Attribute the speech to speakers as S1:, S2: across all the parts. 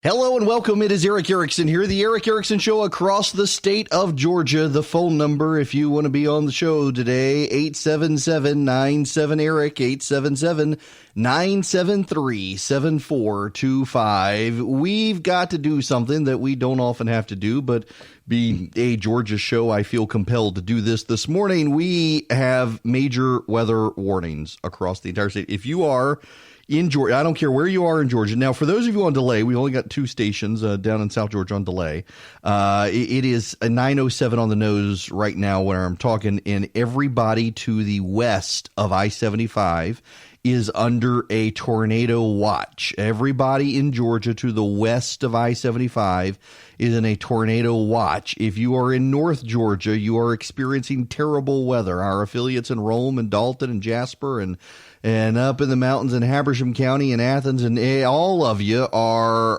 S1: Hello and welcome. It is Eric Erickson here, the Eric Erickson Show across the state of Georgia. The phone number, if you want to be on the show today, 877-97-ERIC, 877-973-7425. We've got to do something that we don't often have to do, but being a Georgia show, I feel compelled to do this morning. We have major weather warnings across the entire state. If you are in Georgia, I don't care where you are in Georgia. Now, for those of you on delay, we only got two stations down in South Georgia on delay. It is a 9:07 on the nose right now when I'm talking, and everybody to the west of I-75 is under a tornado watch. Everybody in Georgia to the west of I-75 is in a tornado watch. If you are in North Georgia, you are experiencing terrible weather. Our affiliates in Rome and Dalton and Jasper and up in the mountains in Hampshire County and Athens, and all of you are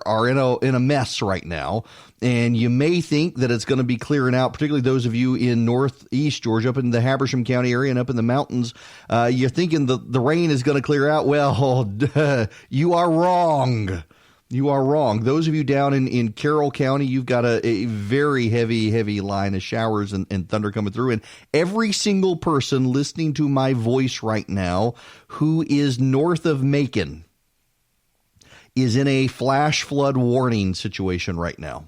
S1: in a mess right now. And you may think that it's going to be clearing out, particularly those of you in northeast Georgia, up in the Hampshire County area and up in the mountains. You're thinking the rain is going to clear out. Well, you are wrong. You are wrong. Those of you down in Carroll County, you've got a very heavy line of showers and thunder coming through. And every single person listening to my voice right now who is north of Macon is in a flash flood warning situation right now.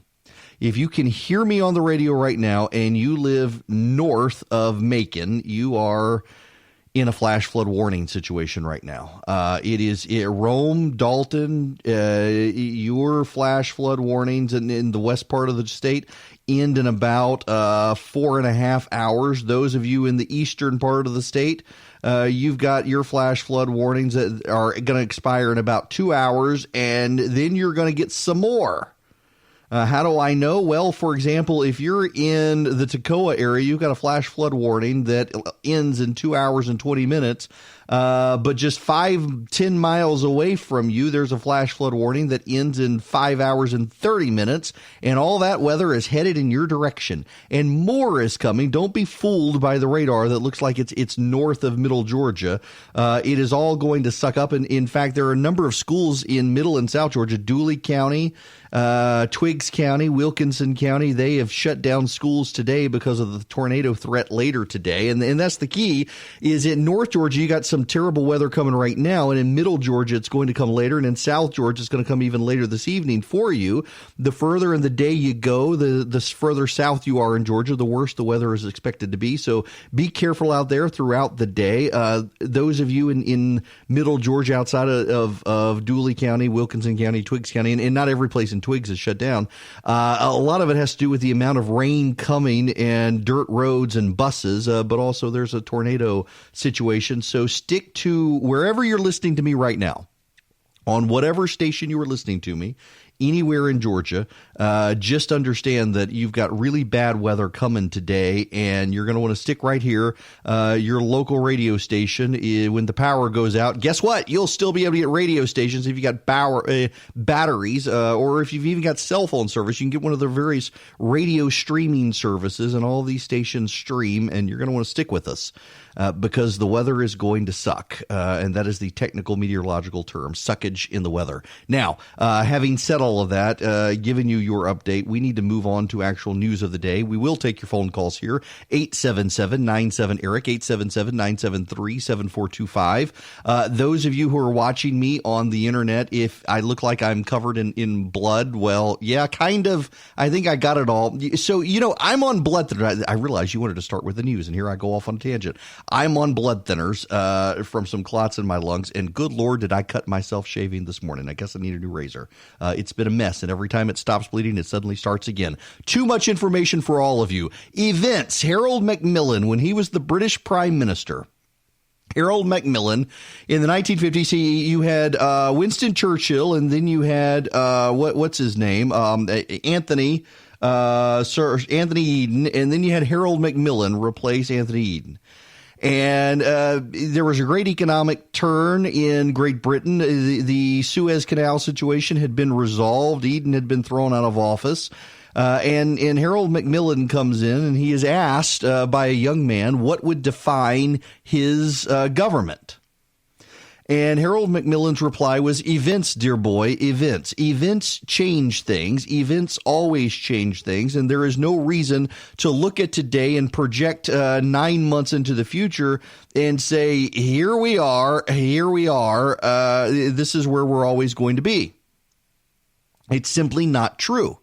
S1: If you can hear me on the radio right now and you live north of Macon, you are in a flash flood warning situation right now. It is Rome, Dalton, your flash flood warnings in the west part of the state end in about 4.5 hours. Those of you in the eastern part of the state, you've got your flash flood warnings that are going to expire in about 2 hours, and then you're going to get some more. How do I know? Well, for example, if you're in the Toccoa area, you've got a flash flood warning that ends in 2 hours and 20 minutes. But just 5-10 miles away from you, there's a flash flood warning that ends in 5 hours and 30 minutes. And all that weather is headed in your direction. And more is coming. Don't be fooled by the radar that looks like it's north of middle Georgia. It is all going to suck up. And in fact, there are a number of schools in middle and south Georgia, Dooley County, Twiggs County, Wilkinson County. They have shut down schools today because of the tornado threat later today. And that's the key, is in North Georgia, you got some terrible weather coming right now. And in middle Georgia, it's going to come later. And in South Georgia, it's going to come even later this evening for you. The further in the day you go, the further south you are in Georgia, the worse the weather is expected to be. So be careful out there throughout the day. Those of you in middle Georgia outside of Dooley County, Wilkinson County, Twiggs County, and not every place in Twiggs is shut down. A lot of it has to do with the amount of rain coming and dirt roads and buses, but also there's a tornado situation. So stick to wherever you're listening to me right now, on whatever station you are listening to me, anywhere in Georgia. Just understand that you've got really bad weather coming today, and you're going to want to stick right here. Your local radio station, when the power goes out, guess what? You'll still be able to get radio stations if you got batteries, or if you've even got cell phone service. You can get one of the various radio streaming services, and all these stations stream, and you're going to want to stick with us. Because the weather is going to suck, and that is the technical meteorological term, suckage in the weather. Now, having said all of that, giving you your update, we need to move on to actual news of the day. We will take your phone calls here, 877-97-ERIC, 877-973-7425. Those of you who are watching me on the internet, if I look like I'm covered in blood, well, yeah, kind of. I think I got it all. So, I'm on blood thinner. I realize you wanted to start with the news, and here I go off on a tangent. I'm on blood thinners from some clots in my lungs, and good Lord, did I cut myself shaving this morning. I guess I need a new razor. It's been a mess, and every time it stops bleeding, it suddenly starts again. Too much information for all of you. Events. Harold Macmillan, when he was the British Prime Minister. Harold Macmillan, in the 1950s, you had Winston Churchill, and then you had, what's his name? Anthony Eden, and then you had Harold Macmillan replace Anthony Eden. And there was a great economic turn in Great Britain. The Suez Canal situation had been resolved. Eden had been thrown out of office. And Harold Macmillan comes in, and he is asked by a young man what would define his government. And Harold Macmillan's reply was, events, dear boy, events. Events change things. Events always change things. And there is no reason to look at today and project 9 months into the future and say, here we are, this is where we're always going to be. It's simply not true.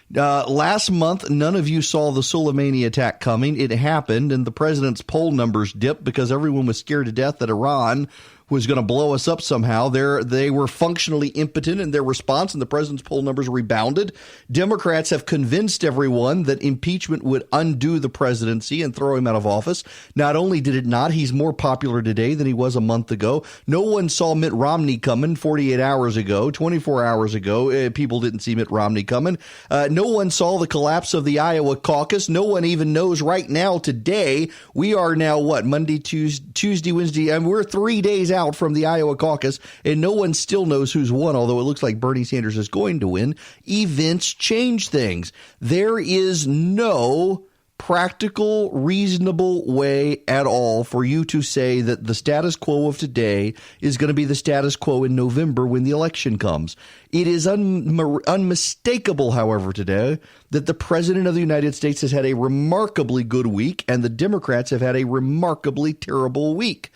S1: Last month, none of you saw the Soleimani attack coming. It happened, and the president's poll numbers dipped because everyone was scared to death that Iran was going to blow us up somehow. They were functionally impotent in their response, and the president's poll numbers rebounded. Democrats have convinced everyone that impeachment would undo the presidency and throw him out of office. Not only did it not, he's more popular today than he was a month ago. No one saw Mitt Romney coming 48 hours ago, 24 hours ago. People didn't see Mitt Romney coming. No one saw the collapse of the Iowa caucus. No one even knows right now, today, we are now, Monday, Tuesday, Wednesday, and we're 3 days out from the Iowa caucus, and no one still knows who's won, although it looks like Bernie Sanders is going to win. Events change things. There is no practical, reasonable way at all for you to say that the status quo of today is going to be the status quo in November when the election comes. It is unmistakable, however, today that the president of the United States has had a remarkably good week and the Democrats have had a remarkably terrible week.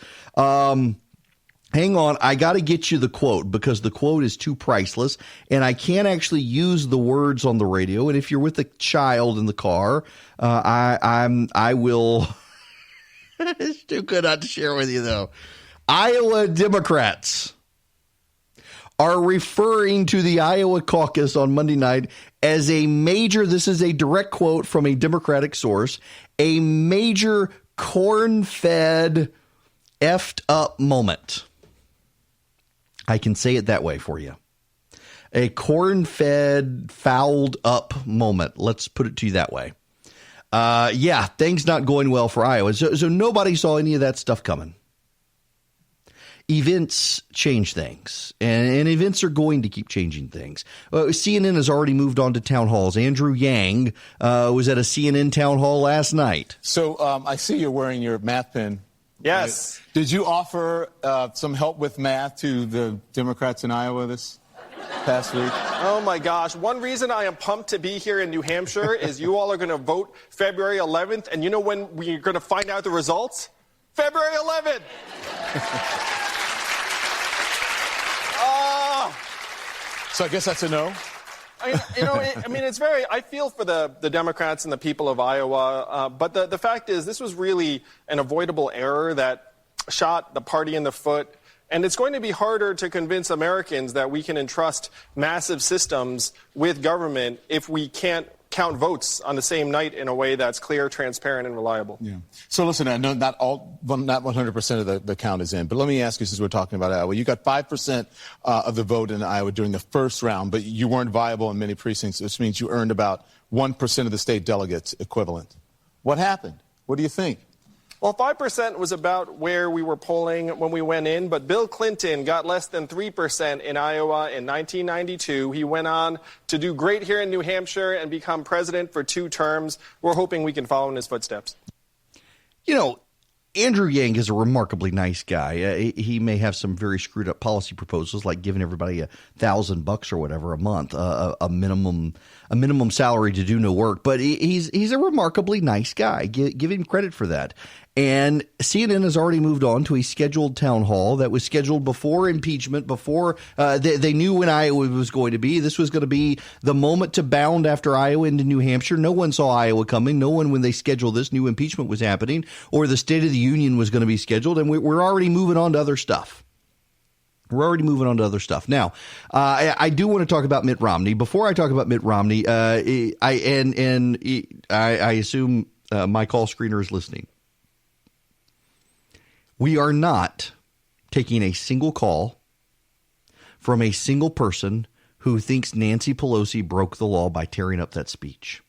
S1: Hang on, I got to get you the quote because the quote is too priceless, and I can't actually use the words on the radio. And if you're with a child in the car, I will. It's too good not to share with you, though. Iowa Democrats are referring to the Iowa caucus on Monday night as a major. This is a direct quote from a Democratic source. A major corn-fed, effed up moment. I can say it that way for you. A corn-fed, fouled up moment. Let's put it to you that way. Things not going well for Iowa. So nobody saw any of that stuff coming. Events change things, and events are going to keep changing things. CNN has already moved on to town halls. Andrew Yang was at a CNN town hall last night.
S2: So I see you're wearing your math pin.
S3: Yes.
S2: Right. Did you offer some help with math to the Democrats in Iowa this past week?
S3: Oh, my gosh. One reason I am pumped to be here in New Hampshire is you all are going to vote February 11th. And you know when we're going to find out the results? February 11th.
S2: So I guess that's a no?
S3: I feel for the Democrats and the people of Iowa, but the fact is this was really an avoidable error that shot the party in the foot, and it's going to be harder to convince Americans that we can entrust massive systems with government if we can't count votes on the same night in a way that's clear, transparent, and reliable.
S2: Yeah. So listen, I know not 100% of the count is in, but let me ask you, since we're talking about Iowa, you got 5% of the vote in Iowa during the first round, but you weren't viable in many precincts, which means you earned about 1% of the state delegates equivalent. What happened? What do you think?
S3: Well, 5% was about where we were polling when we went in, but Bill Clinton got less than 3% in Iowa in 1992. He went on to do great here in New Hampshire and become president for 2 terms. We're hoping we can follow in his footsteps.
S1: You know, Andrew Yang is a remarkably nice guy. He may have some very screwed up policy proposals, like giving everybody $1,000 or whatever a month, a minimum salary to do no work. But he's a remarkably nice guy. Give him credit for that. And CNN has already moved on to a scheduled town hall that was scheduled before impeachment, before they knew when Iowa was going to be. This was going to be the moment to bound after Iowa into New Hampshire. No one saw Iowa coming. No one, when they scheduled this, knew impeachment was happening or the State of the Union was going to be scheduled. And we're already moving on to other stuff. Now, I do want to talk about Mitt Romney. Before I talk about Mitt Romney, I assume my call screener is listening. We are not taking a single call from a single person who thinks Nancy Pelosi broke the law by tearing up that speech.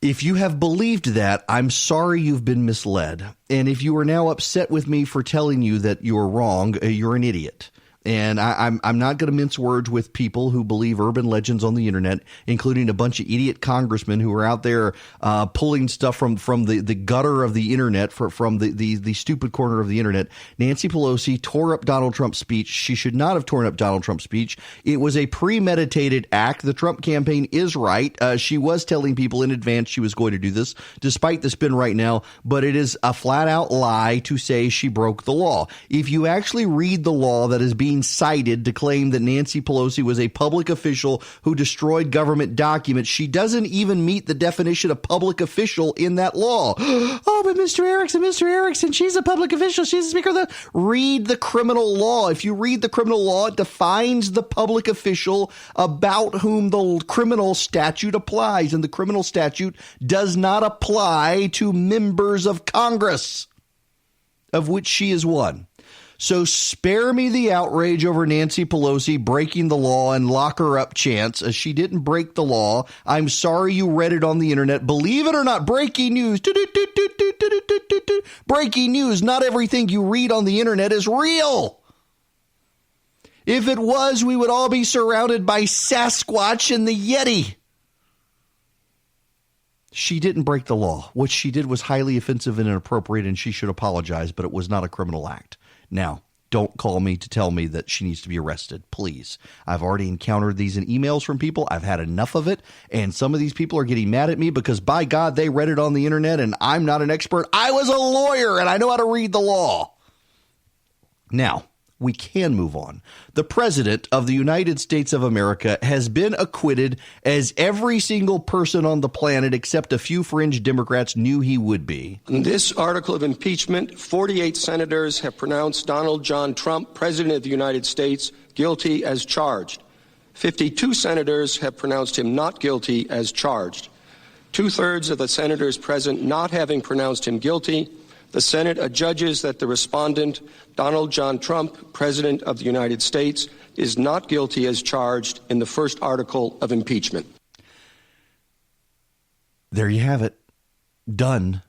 S1: If you have believed that, I'm sorry you've been misled. And if you are now upset with me for telling you that you're wrong, you're an idiot. And I'm not going to mince words with people who believe urban legends on the internet, including a bunch of idiot congressmen who are out there pulling stuff from the gutter of the internet, from the stupid corner of the internet. Nancy Pelosi tore up Donald Trump's speech. She should not have torn up Donald Trump's speech. It was a premeditated act. The Trump campaign is right. She was telling people in advance she was going to do this, despite the spin right now. But it is a flat out lie to say she broke the law. If you actually read the law that is being cited to claim that Nancy Pelosi was a public official who destroyed government documents, she doesn't even meet the definition of public official in that law. Oh, but Mr. Erickson, she's a public official. She's the speaker of the... Read the criminal law. If you read the criminal law, it defines the public official about whom the criminal statute applies. And the criminal statute does not apply to members of Congress, of which she is one. So spare me the outrage over Nancy Pelosi breaking the law and lock her up chance, as she didn't break the law. I'm sorry you read it on the internet. Believe it or not, breaking news. Breaking news. Not everything you read on the internet is real. If it was, we would all be surrounded by Sasquatch and the Yeti. She didn't break the law. What she did was highly offensive and inappropriate, and she should apologize, but it was not a criminal act. Now, don't call me to tell me that she needs to be arrested, please. I've already encountered these in emails from people. I've had enough of it, and some of these people are getting mad at me because, by God, they read it on the internet, and I'm not an expert. I was a lawyer, and I know how to read the law. Now, we can move on. The president of the United States of America has been acquitted, as every single person on the planet except a few fringe Democrats knew he would be.
S4: In this article of impeachment, 48 senators have pronounced Donald John Trump, president of the United States, guilty as charged. 52 senators have pronounced him not guilty as charged. 2/3 of the senators present not having pronounced him guilty, the Senate adjudges that the respondent, Donald John Trump, President of the United States, is not guilty as charged in the first article of impeachment.
S1: There you have it. Done.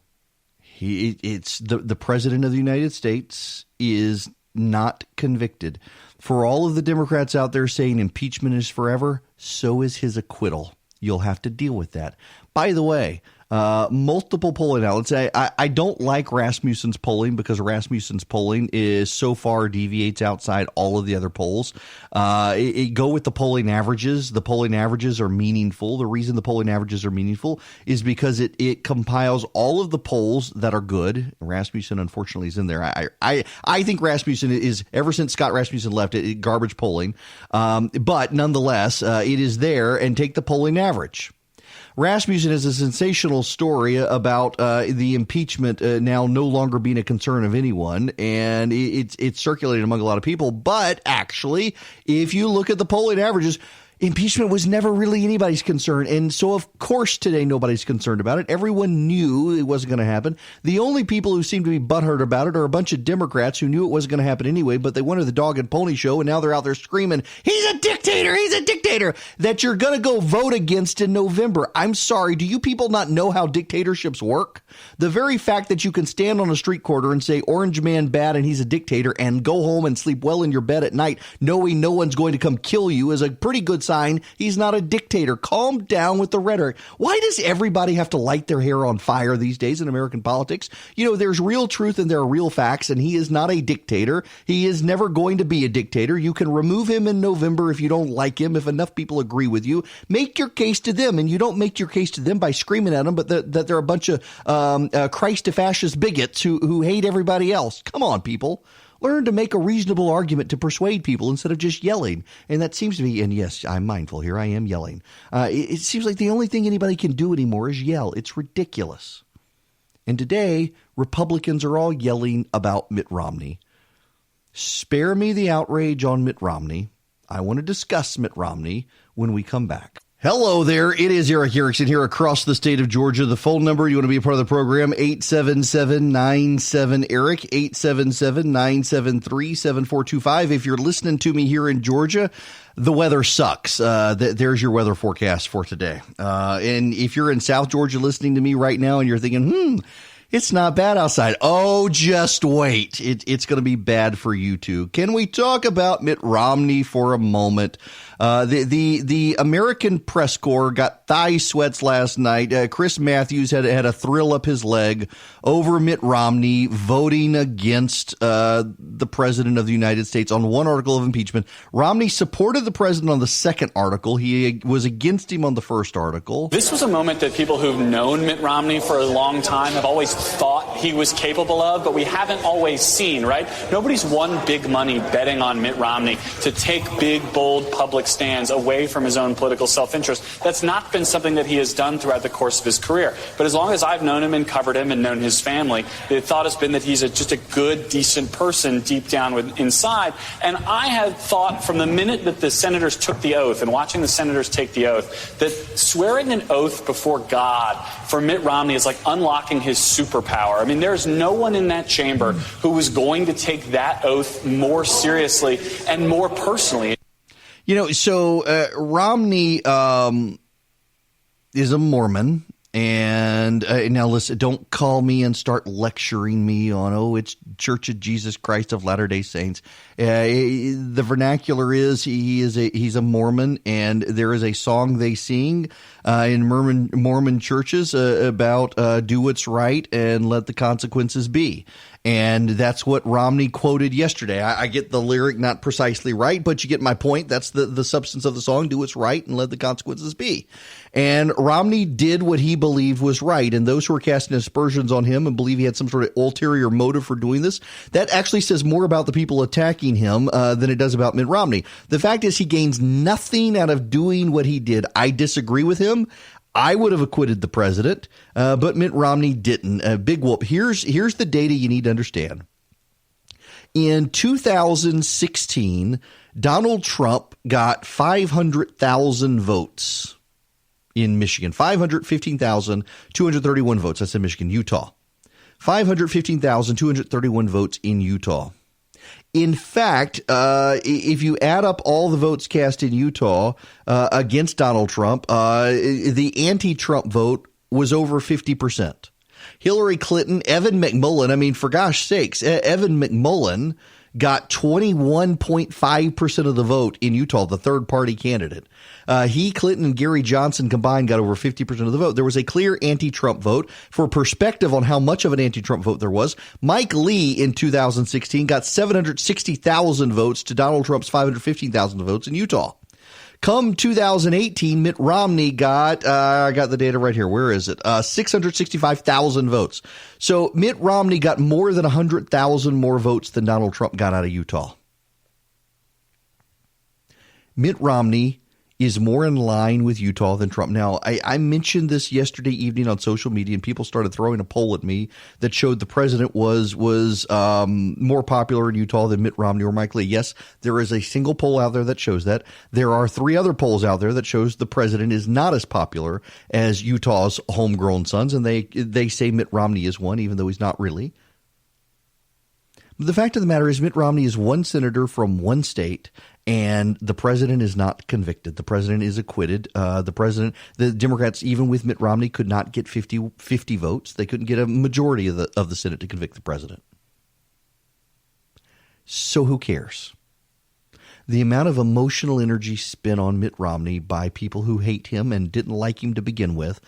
S1: It's the President of the United States is not convicted. For all of the Democrats out there saying impeachment is forever, so is his acquittal. You'll have to deal with that. By the way, multiple polling outlets. I don't like Rasmussen's polling because Rasmussen's polling is so far deviates outside all of the other polls. Go with the polling averages. The polling averages are meaningful. The reason the polling averages are meaningful is because it compiles all of the polls that are good. Rasmussen, unfortunately, is in there. I think Rasmussen is, ever since Scott Rasmussen left, garbage polling. But nonetheless, it is there, and take the polling average. Rasmussen has a sensational story about the impeachment now no longer being a concern of anyone, and it's circulated among a lot of people. But actually, if you look at the polling averages, impeachment was never really anybody's concern. And so, of course, today nobody's concerned about it. Everyone knew it wasn't going to happen. The only people who seem to be butthurt about it are a bunch of Democrats who knew it wasn't going to happen anyway, but they wanted the dog and pony show, and now they're out there screaming, he's a dictator, that you're going to go vote against in November. I'm sorry. Do you people not know how dictatorships work? The very fact that you can stand on a street corner and say orange man bad and he's a dictator and go home and sleep well in your bed at night knowing no one's going to come kill you is a pretty good sign he's not a dictator. Calm down with the rhetoric. Why does everybody have to light their hair on fire these days in American politics? You know, there's real truth and there are real facts, and he is not a dictator. He is never going to be a dictator. You can remove him in November if you don't like him, if enough people agree with you. Make your case to them, and you don't make your case to them by screaming at them, but that they're a bunch of Christ-fascist bigots who hate everybody else. Come on, people. Learn to make a reasonable argument to persuade people instead of just yelling. And that seems to be, and yes, I'm mindful here, I am yelling. It seems like the only thing anybody can do anymore is yell. It's ridiculous. And today, Republicans are all yelling about Mitt Romney. Spare me the outrage on Mitt Romney. I want to discuss Mitt Romney when we come back. Hello there. It is Eric Erickson here across the state of Georgia. The phone number, you want to be a part of the program, 877-97-ERIC, 877-973-7425. If you're listening to me here in Georgia, the weather sucks. There's your weather forecast for today. And if you're in South Georgia listening to me right now and you're thinking, It's not bad outside. Oh, just wait. It's going to be bad for you too. Can we talk about Mitt Romney for a moment? The American press corps got thigh sweats last night. Chris Matthews had a thrill up his leg over Mitt Romney voting against the president of the United States on one article of impeachment. Romney supported the president on the second article. He was against him on the first article.
S5: This was a moment that people who've known Mitt Romney for a long time have always thought he was capable of, but we haven't always seen, right? Nobody's won big money betting on Mitt Romney to take big, bold public stands away from his own political self-interest. That's not been something that he has done throughout the course of his career. But as long as I've known him and covered him and known his family, the thought has been that he's just a good, decent person deep down inside. And I had thought from the minute that the senators took the oath and watching the senators take the oath, that swearing an oath before God for Mitt Romney is like unlocking his superpower. I mean, there's no one in that chamber who was going to take that oath more seriously and more personally.
S1: You know, so Romney is a Mormon. And now listen, don't call me and start lecturing me on, it's Church of Jesus Christ of Latter-day Saints. The vernacular is he's a Mormon, and there is a song they sing in Mormon churches about do what's right and let the consequences be. And that's what Romney quoted yesterday. I get the lyric not precisely right, but you get my point. That's the substance of the song. Do what's right and let the consequences be. And Romney did what he believed was right. And those who are casting aspersions on him and believe he had some sort of ulterior motive for doing this, that actually says more about the people attacking him than it does about Mitt Romney. The fact is he gains nothing out of doing what he did. I disagree with him. I would have acquitted the president, but Mitt Romney didn't. Big whoop. Here's the data you need to understand. In 2016, Donald Trump got 500,000 votes in Michigan. 515,231 votes. That's in Michigan. Utah. 515,231 votes in Utah. In fact, if you add up all the votes cast in Utah against Donald Trump, the anti-Trump vote was over 50%. Hillary Clinton, Evan McMullin, I mean, for gosh sakes, Evan McMullin got 21.5% of the vote in Utah, the third-party candidate. He, Clinton, and Gary Johnson combined got over 50% of the vote. There was a clear anti-Trump vote. For perspective on how much of an anti-Trump vote there was, Mike Lee in 2016 got 760,000 votes to Donald Trump's 515,000 votes in Utah. Come 2018, Mitt Romney got, I got the data right here. Where is it? 665,000 votes. So Mitt Romney got more than 100,000 more votes than Donald Trump got out of Utah. Mitt Romney is more in line with Utah than Trump. Now, I mentioned this yesterday evening on social media, and people started throwing a poll at me that showed the president was more popular in Utah than Mitt Romney or Mike Lee. Yes, there is a single poll out there that shows that. There are 3 other polls out there that shows the president is not as popular as Utah's homegrown sons, and they say Mitt Romney is one, even though he's not really. But the fact of the matter is Mitt Romney is one senator from one state, and the president is not convicted. The president is acquitted. The Democrats, even with Mitt Romney, could not get 50 votes. They couldn't get a majority of the Senate to convict the president. So who cares? The amount of emotional energy spent on Mitt Romney by people who hate him and didn't like him to begin with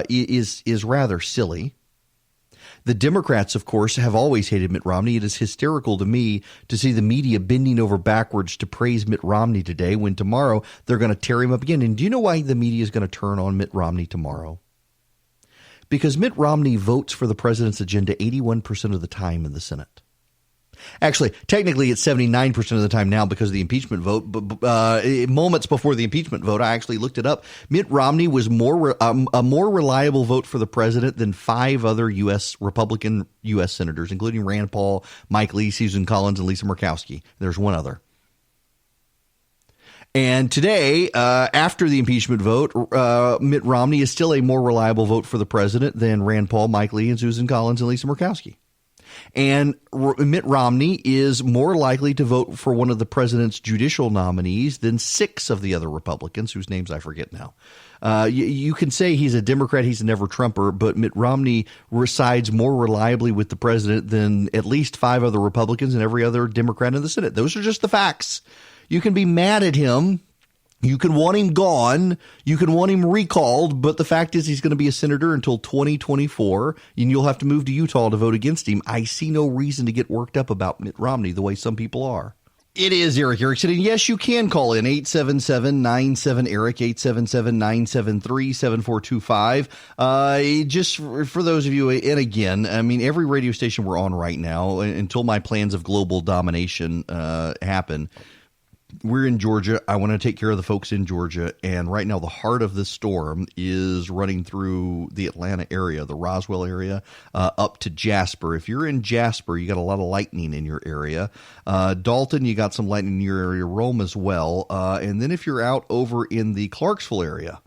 S1: is rather silly. The Democrats, of course, have always hated Mitt Romney. It is hysterical to me to see the media bending over backwards to praise Mitt Romney today when tomorrow they're going to tear him up again. And do you know why the media is going to turn on Mitt Romney tomorrow? Because Mitt Romney votes for the president's agenda 81% of the time in the Senate. Actually, technically, it's 79% of the time now because of the impeachment vote. But moments before the impeachment vote, I actually looked it up. Mitt Romney was a more reliable vote for the president than 5 other Republican U.S. senators, including Rand Paul, Mike Lee, Susan Collins, and Lisa Murkowski. There's one other. And today, after the impeachment vote, Mitt Romney is still a more reliable vote for the president than Rand Paul, Mike Lee, and Susan Collins, and Lisa Murkowski. And Mitt Romney is more likely to vote for one of the president's judicial nominees than 6 of the other Republicans, whose names I forget now. You can say he's a Democrat, he's a never-Trumper, but Mitt Romney resides more reliably with the president than at least 5 other Republicans and every other Democrat in the Senate. Those are just the facts. You can be mad at him. You can want him gone. You can want him recalled. But the fact is he's going to be a senator until 2024, and you'll have to move to Utah to vote against him. I see no reason to get worked up about Mitt Romney the way some people are. It is Eric Erickson, and yes, you can call in 877-97-ERIC, 877-973-7425. Just for those of you, and again, I mean, every radio station we're on right now, until my plans of global domination happen, we're in Georgia. I want to take care of the folks in Georgia. And right now, the heart of this storm is running through the Atlanta area, the Roswell area, up to Jasper. If you're in Jasper, you got a lot of lightning in your area. Dalton, you got some lightning in your area. Rome as well. And then if you're out over in the Clarksville area,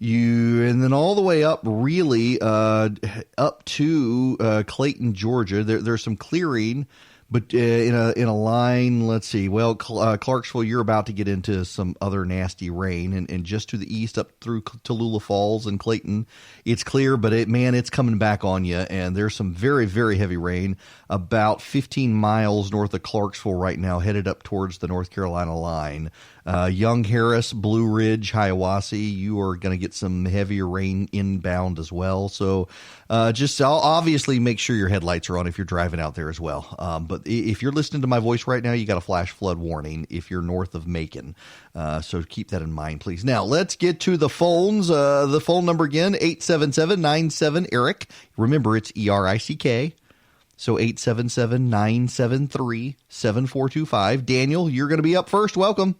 S1: and then all the way up, really, up to Clayton, Georgia, there's some clearing. But in a line, let's see. Well, Clarksville, you're about to get into some other nasty rain, and just to the east, up through Tallulah Falls and Clayton, it's clear. But it's coming back on you, and there's some very, very heavy rain about 15 miles north of Clarksville right now, headed up towards the North Carolina line. Young Harris, Blue Ridge, Hiawassee, you are going to get some heavier rain inbound as well. So just obviously make sure your headlights are on if you're driving out there as well. But if you're listening to my voice right now, you got a flash flood warning if you're north of Macon. So keep that in mind, please. Now, let's get to the phones. The phone number again, 877-97-ERIC. Remember, it's ERICK. So 877-973-7425. Daniel, you're going to be up first. Welcome.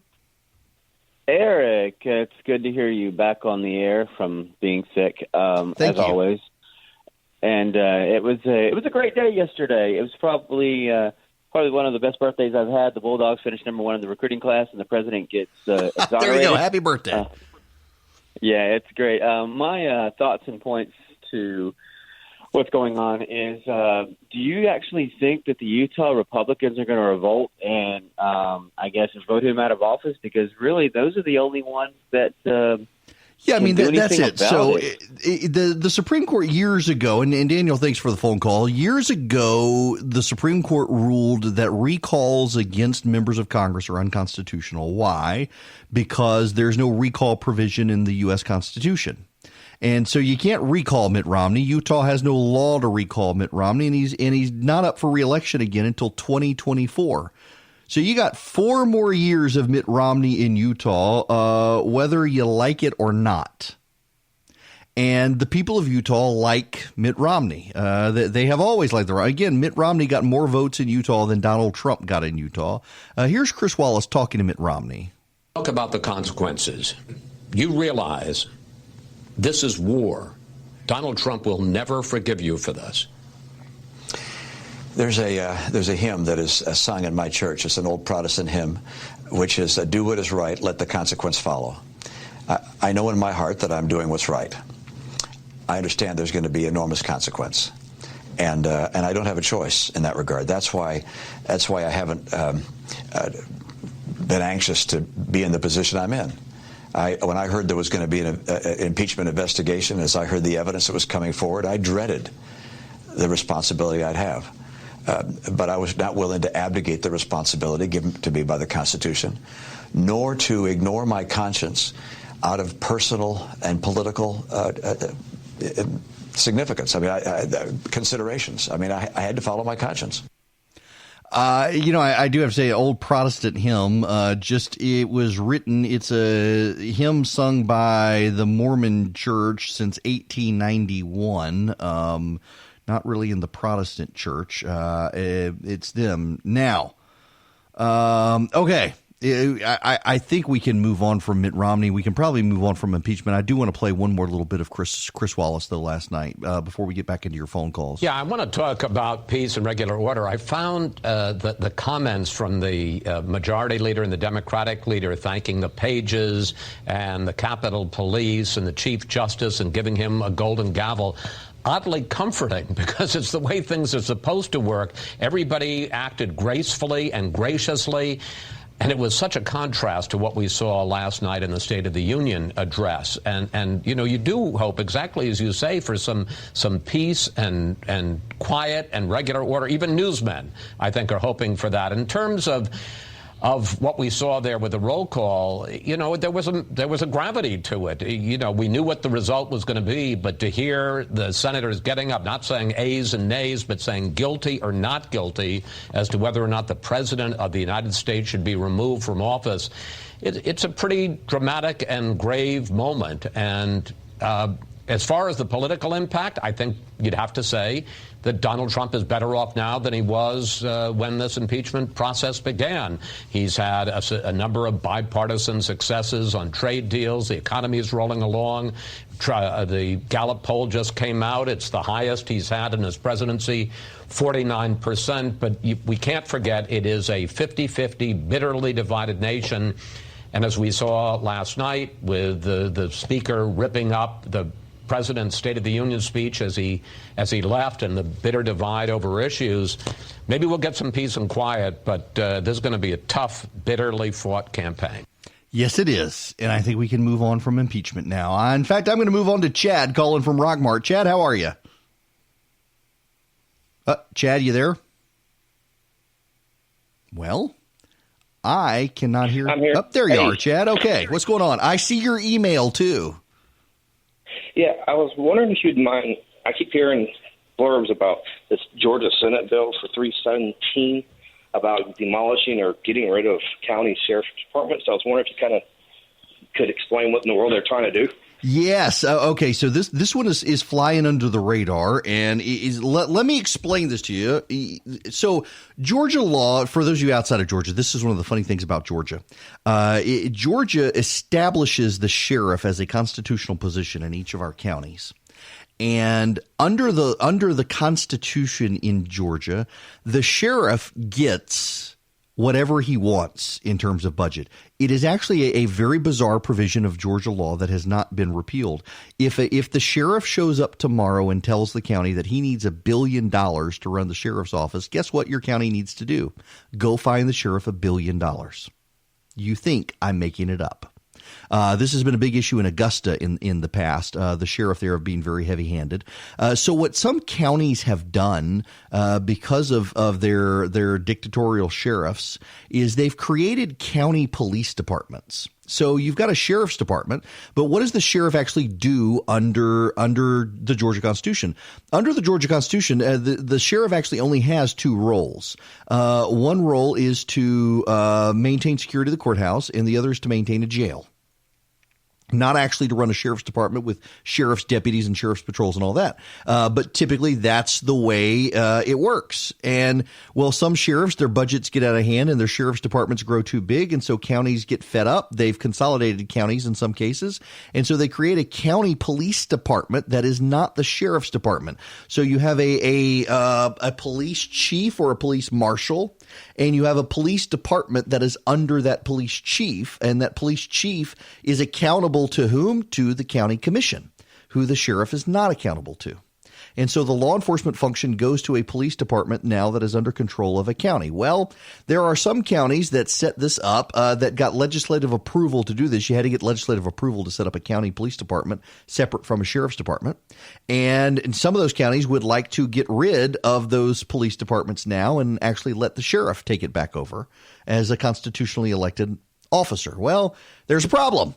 S6: Eric, it's good to hear you back on the air from being sick, as always. And it was a great day yesterday. It was probably one of the best birthdays I've had. The Bulldogs finished number 1 in the recruiting class, and the president gets exonerated.
S1: There you go. Happy birthday.
S6: Yeah, it's great. My thoughts and points to what's going on is, do you actually think that the Utah Republicans are going to revolt and, I guess, vote him out of office? Because really, those are the only ones that
S1: yeah, I mean, that's it. So the Supreme Court years ago, and Daniel, thanks for the phone call. Years ago, the Supreme Court ruled that recalls against members of Congress are unconstitutional. Why? Because there's no recall provision in the U.S. Constitution. And so you can't recall Mitt Romney. Utah has no law to recall Mitt Romney, and he's not up for re-election again until 2024. So you got 4 more years of Mitt Romney in Utah, whether you like it or not. And the people of Utah like Mitt Romney. They have always liked again, Mitt Romney got more votes in Utah than Donald Trump got in Utah. Here's Chris Wallace talking to Mitt Romney.
S7: Talk about the consequences. You realize this is war. Donald Trump will never forgive you for this.
S8: There's a hymn that is sung in my church. It's an old Protestant hymn, which is, do what is right, let the consequence follow. I know in my heart that I'm doing what's right. I understand there's going to be enormous consequence. And I don't have a choice in that regard. That's why I haven't been anxious to be in the position I'm in. When I heard there was going to be an impeachment investigation, as I heard the evidence that was coming forward, I dreaded the responsibility I'd have. But I was not willing to abdicate the responsibility given to me by the Constitution, nor to ignore my conscience out of personal and political significance. I mean, considerations. I mean, I had to follow my conscience.
S1: I do have to say, old Protestant hymn, it was written, it's a hymn sung by the Mormon Church since 1891, not really in the Protestant church. It's them. Now, okay. I think we can move on from Mitt Romney. We can probably move on from impeachment. I do want to play one more little bit of Chris Wallace, though, last night before we get back into your phone calls.
S7: Yeah, I want to talk about peace and regular order. I found the comments from the majority leader and the Democratic leader thanking the Pages and the Capitol Police and the Chief Justice and giving him a golden gavel. oddly comforting because it's the way things are supposed to work. Everybody acted gracefully and graciously. And it was such a contrast to what we saw last night in the State of the Union address. And you know, you do hope, exactly as you say, for some peace and quiet and regular order. Even newsmen, I think, are hoping for that. In terms of what we saw there with the roll call, you know, there was a gravity to it. You know, we knew what the result was going to be, but to hear the senators getting up, not saying ayes and nays, but saying guilty or not guilty as to whether or not the president of the United States should be removed from office, it's a pretty dramatic and grave moment. And as far as the political impact, I think you'd have to say that Donald Trump is better off now than he was when this impeachment process began. He's had a number of bipartisan successes on trade deals. The economy is rolling along. The Gallup poll just came out. It's the highest he's had in his presidency, 49%. But we can't forget it is a 50-50, bitterly divided nation. And as we saw last night with the speaker ripping up the president's State of the Union speech as he left, and the bitter divide over issues, maybe we'll get some peace and quiet, but this is going to be a tough, bitterly fought campaign.
S1: Yes, it is. And I think we can move on from impeachment now. In fact, I'm going to move on to Chad calling from Rockmart. Chad, how are you? Chad, you there? Well, I cannot hear.
S9: I'm here.
S1: Oh, there you are, Chad. Okay. What's going on? I see your email, too.
S9: Yeah, I was wondering if you'd mind. I keep hearing blurbs about this Georgia Senate bill for 317 about demolishing or getting rid of county sheriff's departments. I was wondering if you kind of could explain what in the world they're trying to do.
S1: Yes. Okay. So this one is flying under the radar, and let me explain this to you. So Georgia law, for those of you outside of Georgia, this is one of the funny things about Georgia. Georgia establishes the sheriff as a constitutional position in each of our counties. And under the Constitution in Georgia, the sheriff gets whatever he wants in terms of budget. It is actually a very bizarre provision of Georgia law that has not been repealed. If the sheriff shows up tomorrow and tells the county that he needs $1 billion to run the sheriff's office, guess what your county needs to do? Go find the sheriff $1 billion. You think I'm making it up. This has been a big issue in Augusta in the past, the sheriff there being very heavy-handed. So what some counties have done because of their dictatorial sheriffs is they've created county police departments. So you've got a sheriff's department, but what does the sheriff actually do under the Georgia Constitution? Under the Georgia Constitution, the sheriff actually only has two roles. One role is to maintain security of the courthouse, and the other is to maintain a jail. Not actually to run a sheriff's department with sheriff's deputies and sheriff's patrols and all that. But typically that's the way it works. And, well, some sheriffs, their budgets get out of hand and their sheriff's departments grow too big. And so counties get fed up. They've consolidated counties in some cases. And so they create a county police department that is not the sheriff's department. So you have a police chief or a police marshal, and you have a police department that is under that police chief. And that police chief is accountable to whom? To the county commission, who the sheriff is not accountable to. And so the law enforcement function goes to a police department now that is under control of a county. Well, there are some counties that set this up that got legislative approval to do this. You had to get legislative approval to set up a county police department separate from a sheriff's department. And some of those counties would like to get rid of those police departments now and actually let the sheriff take it back over as a constitutionally elected officer. Well, there's a problem.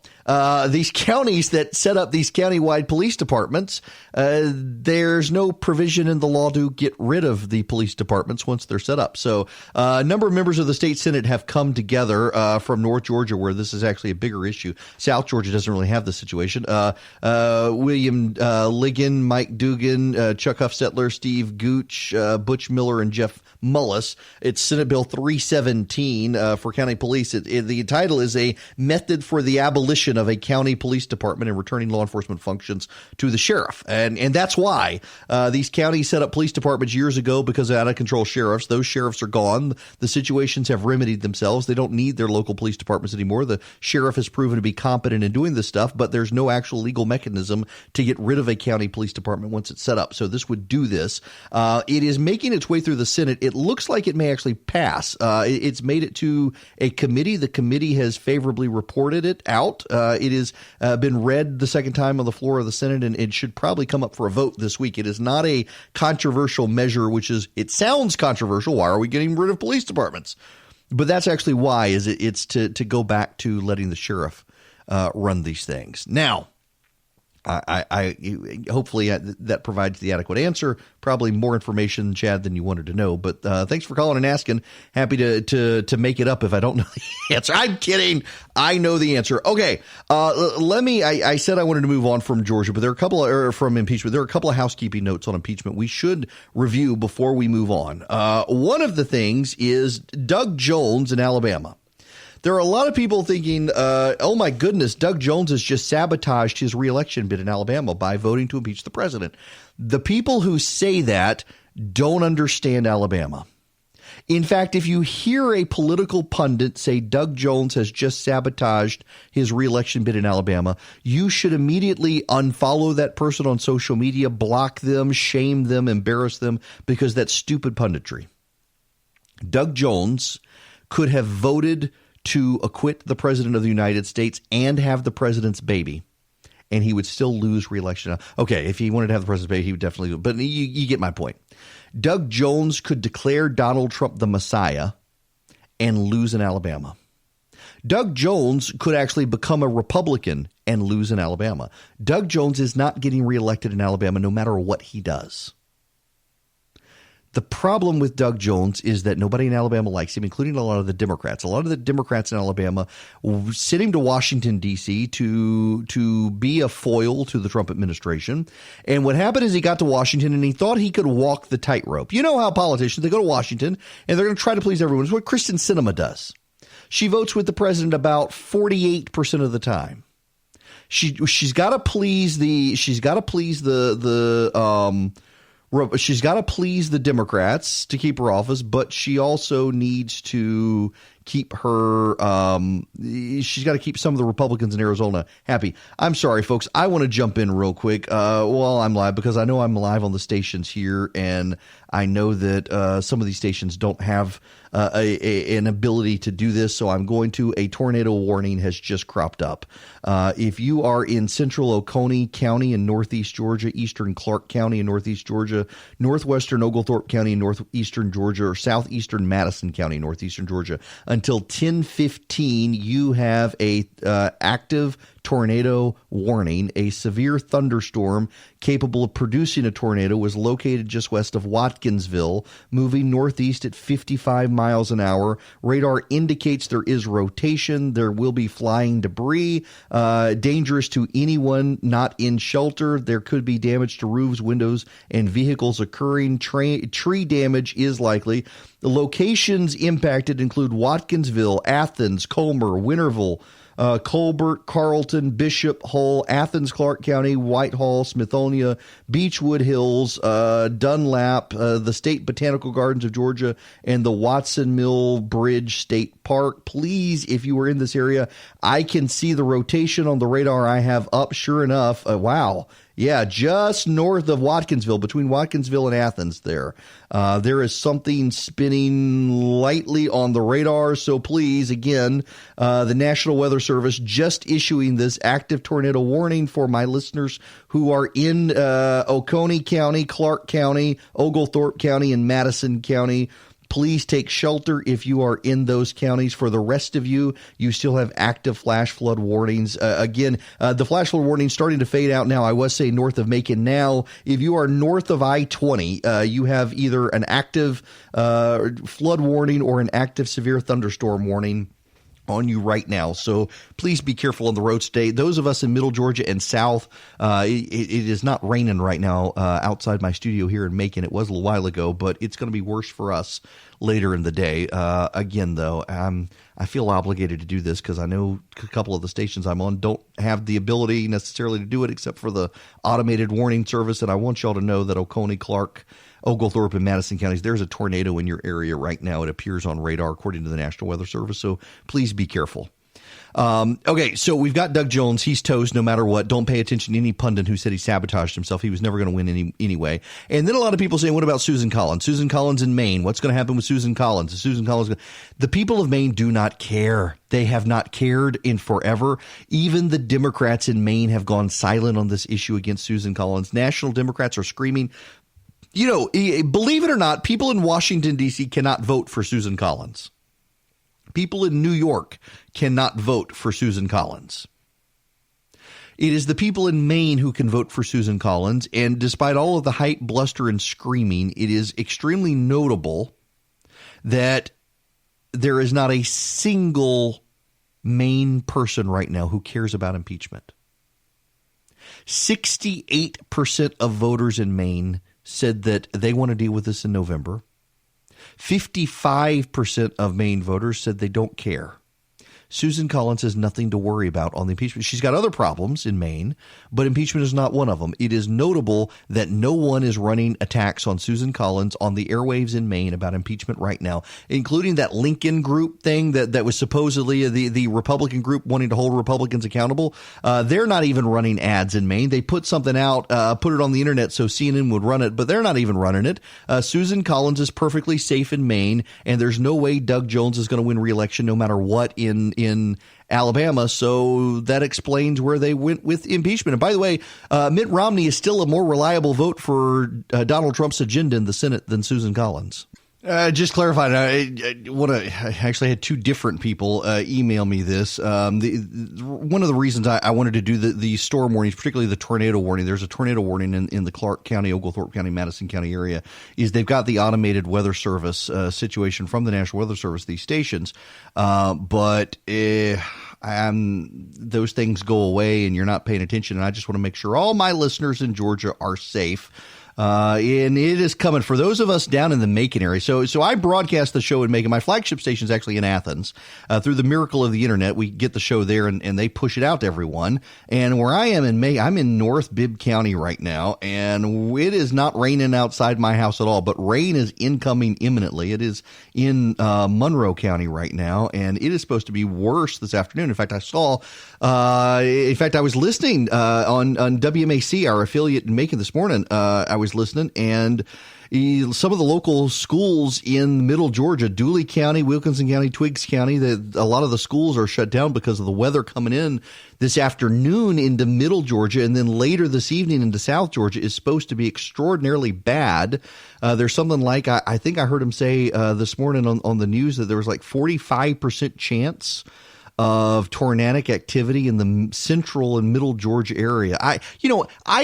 S1: These counties that set up these countywide police departments, there's no provision in the law to get rid of the police departments once they're set up. So a number of members of the state Senate have come together from North Georgia, where this is actually a bigger issue. South Georgia doesn't really have this situation. William Ligon, Mike Dugan, Chuck Huffstetler, Steve Gooch, Butch Miller, and Jeff Mullis. It's Senate Bill 317 for county police. The title is a method requested for the abolition of a county police department and returning law enforcement functions to the sheriff. And that's why these counties set up police departments years ago, because of out-of-control sheriffs. Those sheriffs are gone. The situations have remedied themselves. They don't need their local police departments anymore. The sheriff has proven to be competent in doing this stuff, but there's no actual legal mechanism to get rid of a county police department once it's set up. So this would do this. It is making its way through the Senate. It looks like it may actually pass. It's made it to a committee. The committee has favorably reported it out. It has been read the second time on the floor of the Senate, and it should probably come up for a vote this week. It is not a controversial measure, which is, it sounds controversial. Why are we getting rid of police departments? But that's actually why, is it's to go back to letting the sheriff run these things. Now, I hopefully that provides the adequate answer. Probably more information, Chad, than you wanted to know. But thanks for calling and asking. Happy to make it up if I don't know the answer. I'm kidding. I know the answer. Okay, let me. I said I wanted to move on from Georgia, but there are a couple from impeachment. There are a couple of housekeeping notes on impeachment we should review before we move on. One of the things is Doug Jones in Alabama. There are a lot of people thinking, oh, my goodness, Doug Jones has just sabotaged his reelection bid in Alabama by voting to impeach the president. The people who say that don't understand Alabama. In fact, if you hear a political pundit say Doug Jones has just sabotaged his reelection bid in Alabama, you should immediately unfollow that person on social media, block them, shame them, embarrass them, because that's stupid punditry. Doug Jones could have voted to acquit the president of the United States and have the president's baby, and he would still lose re-election. Okay, if he wanted to have the president's baby, he would definitely do it. But you get my point. Doug Jones could declare Donald Trump the Messiah and lose in Alabama. Doug Jones could actually become a Republican and lose in Alabama. Doug Jones is not getting reelected in Alabama no matter what he does. The problem with Doug Jones is that nobody in Alabama likes him, including a lot of the Democrats. A lot of the Democrats in Alabama sent him to Washington, D.C. to be a foil to the Trump administration. And what happened is he got to Washington and he thought he could walk the tightrope. You know how politicians, they go to Washington and they're going to try to please everyone. It's what Kristen Sinema does. She votes with the president about 48% of the time. She's got to please she's got to please the Democrats to keep her office, but she also needs to keep her she's got to keep some of the Republicans in Arizona happy. I'm sorry, folks. I want to jump in real quick while I'm live, because I know I'm live on the stations here, and I know that some of these stations don't have an ability to do this, so I'm going to. A tornado warning has just cropped up. If you are in central Oconee County in northeast Georgia, eastern Clark County in northeast Georgia, northwestern Oglethorpe County in northeastern Georgia, or southeastern Madison County in northeastern Georgia, until 10:15, you have a active tornado warning. A severe thunderstorm capable of producing a tornado was located just west of Watkinsville, moving northeast at 55 miles an hour. Radar indicates there is rotation. There will be flying debris, dangerous to anyone not in shelter. There could be damage to roofs, windows, and vehicles occurring. Tree damage is likely. The locations impacted include Watkinsville, Athens, Colmer, Winterville, Colbert, Carlton, Bishop, Hull, Athens, Clark County, Whitehall, Smithonia, Beechwood Hills, Dunlap, the State Botanical Gardens of Georgia, and the Watson Mill Bridge State Park. Please, if you are in this area, I can see the rotation on the radar I have up. Sure enough, wow. Yeah, just north of Watkinsville, between Watkinsville and Athens there. There is something spinning lightly on the radar. So please, again, the National Weather Service just issuing this active tornado warning for my listeners who are in Oconee County, Clark County, Oglethorpe County, and Madison County. Please take shelter if you are in those counties. For the rest of you, you still have active flash flood warnings. Again, the flash flood warning starting to fade out now. I was saying north of Macon now. If you are north of I-20, you have either an active flood warning or an active severe thunderstorm warning on you right now. So please be careful on the roads today. Those of us in middle Georgia and south, it is not raining right now outside my studio here in Macon. It was a little while ago, but it's going to be worse for us later in the day. Again, though, I feel obligated to do this because I know a couple of the stations I'm on don't have the ability necessarily to do it except for the automated warning service. And I want y'all to know that Oconee, Clark, Oglethorpe, and Madison counties, there's a tornado in your area right now. It appears on radar according to the National Weather Service. So please be careful. Okay, so we've got Doug Jones. He's toast no matter what. Don't pay attention to any pundit who said he sabotaged himself. He was never going to win anyway. And then a lot of people saying, what about Susan Collins? Susan Collins in Maine. What's going to happen with Susan Collins? Is Susan Collins gonna... The people of Maine do not care. They have not cared in forever. Even the Democrats in Maine have gone silent on this issue against Susan Collins. National Democrats are screaming. You know, believe it or not, people in Washington, D.C. cannot vote for Susan Collins. People in New York cannot vote for Susan Collins. It is the people in Maine who can vote for Susan Collins. And despite all of the hype, bluster, and screaming, it is extremely notable that there is not a single Maine person right now who cares about impeachment. 68% of voters in Maine said that they want to deal with this in November. 55% of Maine voters said they don't care. Susan Collins has nothing to worry about on the impeachment. She's got other problems in Maine, but impeachment is not one of them. It is notable that no one is running attacks on Susan Collins on the airwaves in Maine about impeachment right now, including that Lincoln group thing that was supposedly the Republican group wanting to hold Republicans accountable. They're not even running ads in Maine. They put something out, put it on the internet so CNN would run it, but they're not even running it. Susan Collins is perfectly safe in Maine, and there's no way Doug Jones is going to win re-election no matter what in Alabama, so that explains where they went with impeachment. And by the way, Mitt Romney is still a more reliable vote for Donald Trump's agenda in the Senate than Susan Collins. Just clarifying, I actually had two different people email me this. One of the reasons I wanted to do the storm warnings, particularly the tornado warning, there's a tornado warning in the Clark County, Oglethorpe County, Madison County area, is they've got the automated weather service situation from the National Weather Service, these stations. But those things go away and you're not paying attention. And I just want to make sure all my listeners in Georgia are safe. And it is coming for those of us down in the Macon area. So I broadcast the show in Macon. My flagship station is actually in Athens. Through the miracle of the internet, we get the show there and they push it out to everyone. And where I am in Macon, I'm in North Bibb County right now, and it is not raining outside my house at all, but rain is incoming imminently. It is in Monroe County right now, and it is supposed to be worse this afternoon. In fact, I was listening on WMAC, our affiliate in Macon this morning. I was listening, and some of the local schools in middle Georgia, Dooley County, Wilkinson County, Twiggs County, a lot of the schools are shut down because of the weather coming in this afternoon into middle Georgia, and then later this evening into South Georgia is supposed to be extraordinarily bad. There's something like, I think I heard him say this morning on the news that there was like 45% chance of tornadic activity in the central and middle Georgia area. I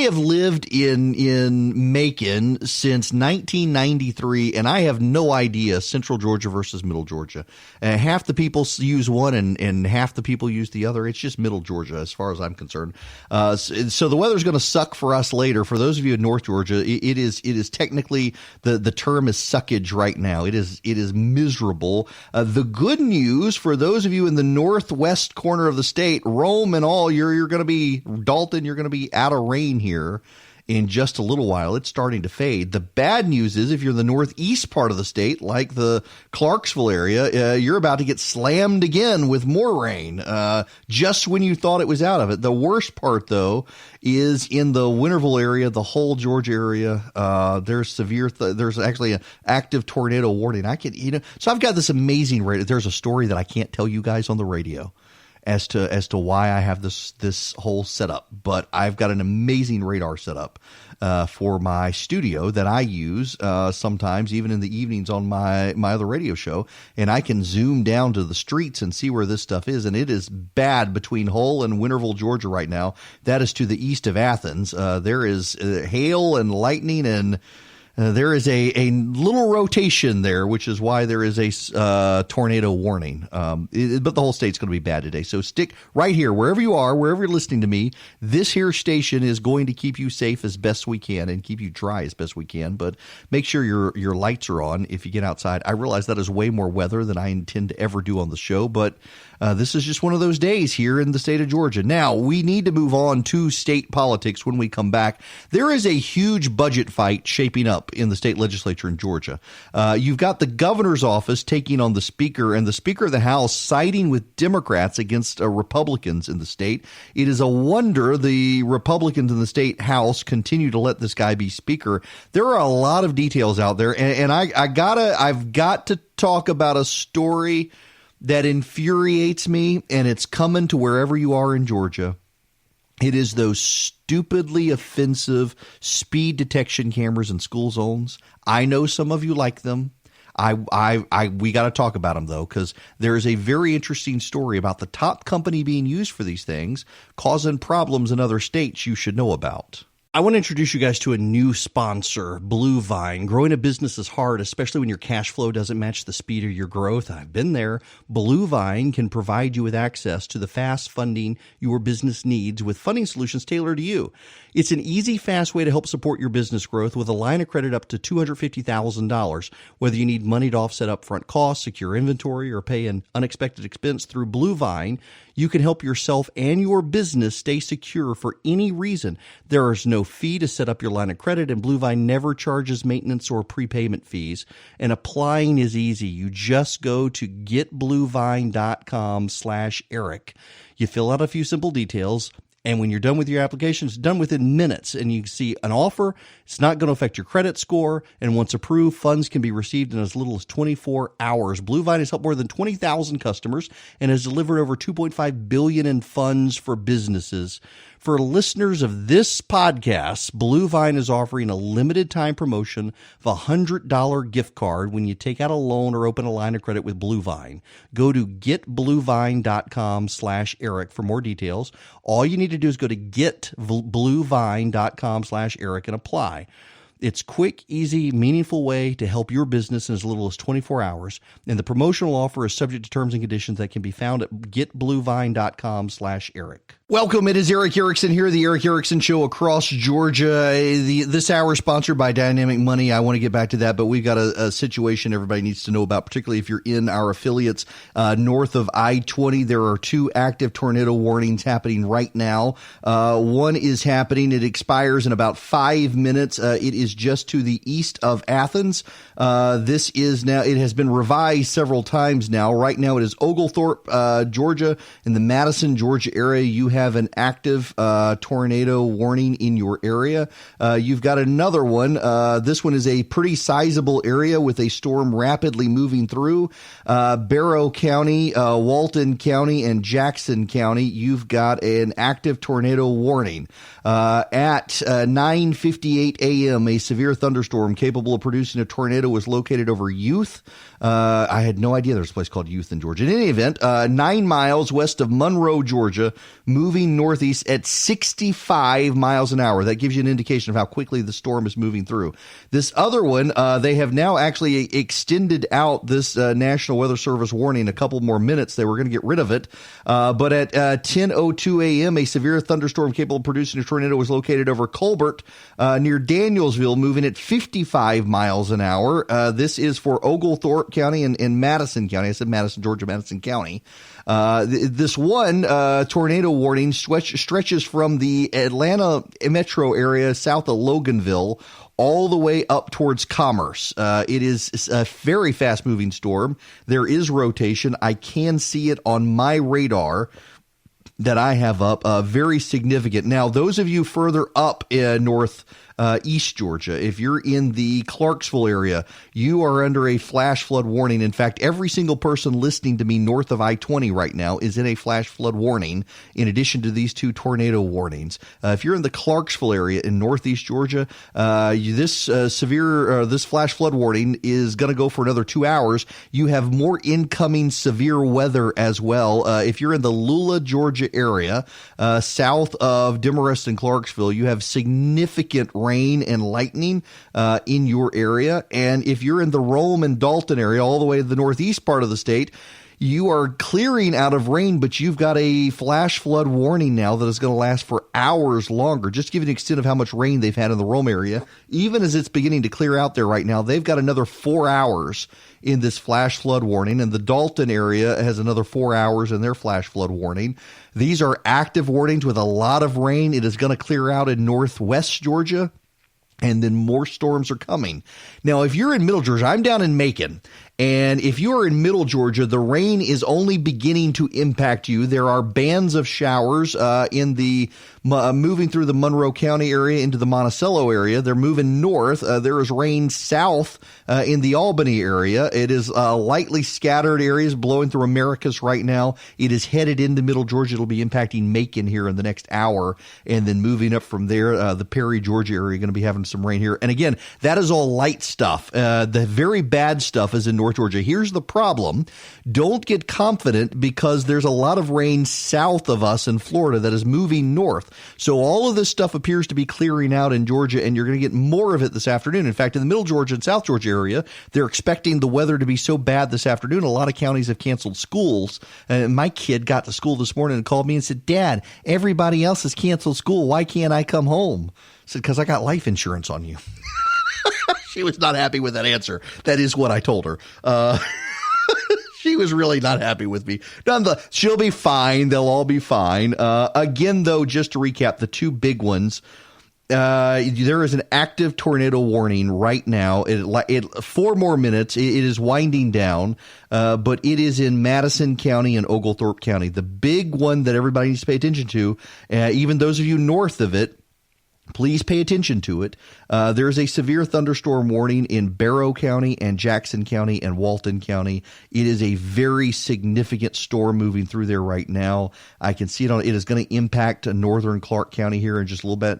S1: have lived in Macon since 1993, and I have no idea central Georgia versus middle Georgia. Half the people use one and half the people use the other. It's just middle Georgia as far as I'm concerned. So the weather's going to suck for us later. For those of you in North Georgia, it is technically the term is suckage right now. It is miserable. The good news for those of you in the northwest corner of the state, Rome and all, you're going to be Dalton. You're going to be out of rain here in just a little while. It's starting to fade. The bad news is if you're in the northeast part of the state, like the Clarksville area, you're about to get slammed again with more rain just when you thought it was out of it. The worst part, though, is in the Winterville area, the whole Georgia area. There's there's actually an active tornado warning. So I've got this amazing radio. There's a story that I can't tell you guys on the radio as to why I have this whole setup, but I've got an amazing radar setup for my studio that I use sometimes, even in the evenings on my other radio show, and I can zoom down to the streets and see where this stuff is, and it is bad between Hull and Winterville, Georgia right now. That is to the east of Athens. There is hail and lightning and there is a little rotation there, which is why there is a tornado warning. But the whole state's going to be bad today. So stick right here, wherever you are, wherever you're listening to me. This here station is going to keep you safe as best we can and keep you dry as best we can. But make sure your lights are on if you get outside. I realize that is way more weather than I intend to ever do on the show, but this is just one of those days here in the state of Georgia. Now, we need to move on to state politics when we come back. There is a huge budget fight shaping up in the state legislature in Georgia. You've got the governor's office taking on the speaker, and the speaker of the House siding with Democrats against Republicans in the state. It is a wonder the Republicans in the state House continue to let this guy be speaker. There are a lot of details out there, and I've got to talk about a story that infuriates me, and it's coming to wherever you are in Georgia. It is those stupidly offensive speed detection cameras in school zones. I know some of you like them. We got to talk about them, though, because there is a very interesting story about the top company being used for these things causing problems in other states you should know about. I want to introduce you guys to a new sponsor, Blue Vine. Growing a business is hard, especially when your cash flow doesn't match the speed of your growth. I've been there. Blue Vine can provide you with access to the fast funding your business needs with funding solutions tailored to you. It's an easy, fast way to help support your business growth with a line of credit up to $250,000. Whether you need money to offset upfront costs, secure inventory, or pay an unexpected expense through Blue Vine, you can help yourself and your business stay secure for any reason. There is no fee to set up your line of credit, and Blue Vine never charges maintenance or prepayment fees. And applying is easy. You just go to getbluevine.com/Eric. You fill out a few simple details, and when you're done with your application, it's done within minutes, and you see an offer. It's not going to affect your credit score, and once approved, funds can be received in as little as 24 hours. Blue Vine has helped more than 20,000 customers and has delivered over $2.5 billion in funds for businesses. For listeners of this podcast, Blue Vine is offering a limited time promotion of a $100 gift card when you take out a loan or open a line of credit with Blue Vine. Go to getbluevine.com/Eric for more details. All you need to do is go to getbluevine.com/Eric and apply. It's quick, easy, meaningful way to help your business in as little as 24 hours. And the promotional offer is subject to terms and conditions that can be found at getbluevine.com/Eric. Welcome. It is Eric Erickson here, the Eric Erickson Show across Georgia. This hour is sponsored by Dynamic Money. I want to get back to that, but we've got a situation everybody needs to know about, particularly if you're in our affiliates north of I-20. There are two active tornado warnings happening right now. One is happening. It expires in about 5 minutes. It is just to the east of Athens. This is now, it has been revised several times now. Right now it is Oglethorpe, Georgia, in the Madison, Georgia area. You have an active tornado warning in your area. You've got another one. This one is a pretty sizable area with a storm rapidly moving through. Barrow County, Walton County, and Jackson County, you've got an active tornado warning. At 9:58 a.m., a severe thunderstorm capable of producing a tornado was located over Youth. I had no idea there's a place called Youth in Georgia. In any event, 9 miles west of Monroe, Georgia, moving northeast at 65 miles an hour. That gives you an indication of how quickly the storm is moving through. This other one, they have now actually extended out this National Weather Service warning a couple more minutes. They were going to get rid of it. But at 10:02 a.m., a severe thunderstorm capable of producing a tornado was located over Colbert near Danielsville, moving at 55 miles an hour. This is for Oglethorpe County and Madison County. I said Madison, Georgia, Madison County. This one tornado warning stretches from the Atlanta metro area south of Loganville all the way up towards Commerce. It is a very fast-moving storm. There is rotation. I can see it on my radar that I have up, very significant. Now, those of you further up in East Georgia, if you're in the Clarksville area, you are under a flash flood warning. In fact, every single person listening to me north of I-20 right now is in a flash flood warning, in addition to these two tornado warnings. If you're in the Clarksville area in northeast Georgia, this flash flood warning is going to go for another 2 hours. You have more incoming severe weather as well. If you're in the Lula, Georgia area, south of Demarest and Clarksville, you have significant rain and lightning in your area. And if you're in the Rome and Dalton area, all the way to the northeast part of the state, you are clearing out of rain, but you've got a flash flood warning now that is going to last for hours longer. Just to give you an extent of how much rain they've had in the Rome area, even as it's beginning to clear out there right now, they've got another 4 hours in this flash flood warning, and the Dalton area has another 4 hours in their flash flood warning. These are active warnings with a lot of rain. It is going to clear out in northwest Georgia, and then more storms are coming. Now, if you're in middle Georgia, I'm down in Macon. And if you are in middle Georgia, the rain is only beginning to impact you. There are bands of showers in the moving through the Monroe County area into the Monticello area. They're moving north. There is rain south in the Albany area. It is lightly scattered areas blowing through Americus right now. It is headed into middle Georgia. It'll be impacting Macon here in the next hour, and then moving up from there, the Perry, Georgia area, going to be having some rain here. And again, that is all light stuff. The very bad stuff is in North Georgia. Here's the problem. Don't get confident, because there's a lot of rain south of us in Florida that is moving north. So all of this stuff appears to be clearing out in Georgia, and you're going to get more of it this afternoon. In fact, in the middle Georgia and South Georgia area, they're expecting the weather to be so bad this afternoon. A lot of counties have canceled schools. My kid got to school this morning and called me and said, "Dad, everybody else has canceled school. Why can't I come home?" I said, "Because I got life insurance on you." She was not happy with that answer. That is what I told her. She was really not happy with me. She'll be fine. They'll all be fine. Again, though, just to recap, the two big ones, there is an active tornado warning right now. 4 more minutes. It is winding down, but it is in Madison County and Oglethorpe County. The big one that everybody needs to pay attention to, even those of you north of it, please pay attention to it. There is a severe thunderstorm warning in Barrow County and Jackson County and Walton County. It is a very significant storm moving through there right now. I can see it it is going to impact northern Clark County here in just a little bit.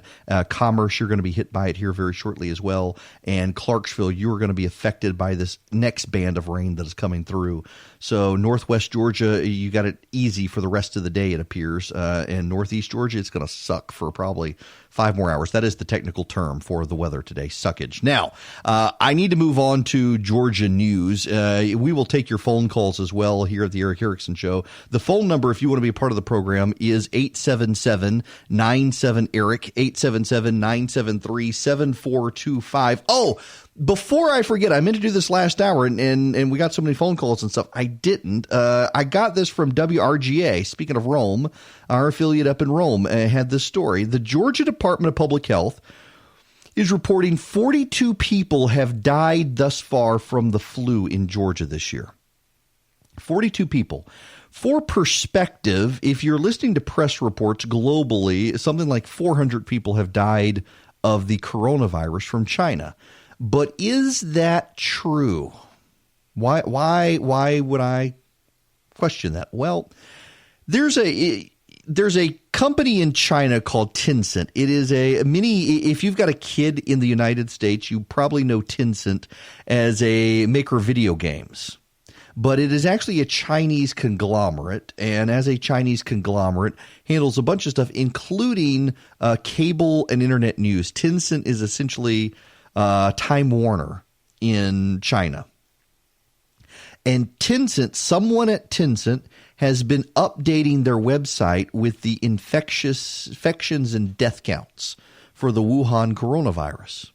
S1: Commerce, you're going to be hit by it here very shortly as well. And Clarksville, you are going to be affected by this next band of rain that is coming through. So northwest Georgia, you got it easy for the rest of the day, it appears. And northeast Georgia, it's going to suck for probably 5 more hours. That is the technical term for the weather today, suckage. Now, I need to move on to Georgia news. We will take your phone calls as well here at the Eric Erickson Show. The phone number, if you want to be a part of the program, is 877-97-ERIC, 877-973-7425. Oh, before I forget, I meant to do this last hour, and we got so many phone calls and stuff. I didn't. I got this from WRGA. Speaking of Rome, our affiliate up in Rome had this story. The Georgia Department of Public Health is reporting 42 people have died thus far from the flu in Georgia this year. 42 people. For perspective, if you're listening to press reports globally, something like 400 people have died of the coronavirus from China. But is that true? Why would I question that? Well, there's a company in China called Tencent. It is if you've got a kid in the United States, you probably know Tencent as a maker of video games. But it is actually a Chinese conglomerate, and as a Chinese conglomerate, handles a bunch of stuff, including cable and internet news. Tencent is essentially Time Warner in China. And someone at Tencent has been updating their website with the infections and death counts for the Wuhan coronavirus.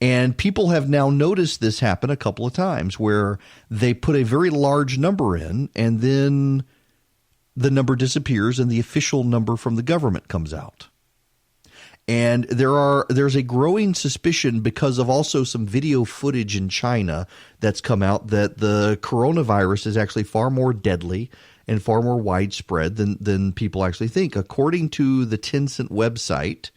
S1: And people have now noticed this happen a couple of times where they put a very large number in, and then the number disappears and the official number from the government comes out. And there's a growing suspicion, because of also some video footage in China that's come out, that the coronavirus is actually far more deadly and far more widespread than people actually think. According to the Tencent website,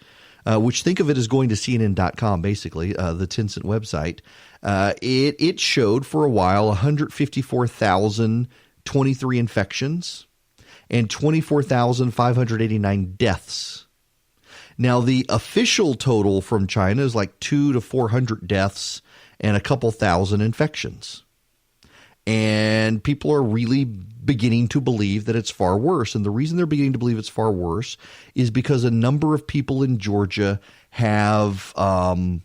S1: which think of it as going to CNN.com, basically, the Tencent website, it showed for a while 154,023 infections and 24,589 deaths. Now, the official total from China is like 200 to 400 deaths and a couple thousand infections. And people are really beginning to believe that it's far worse. And the reason they're beginning to believe it's far worse is because a number of people in Georgia have in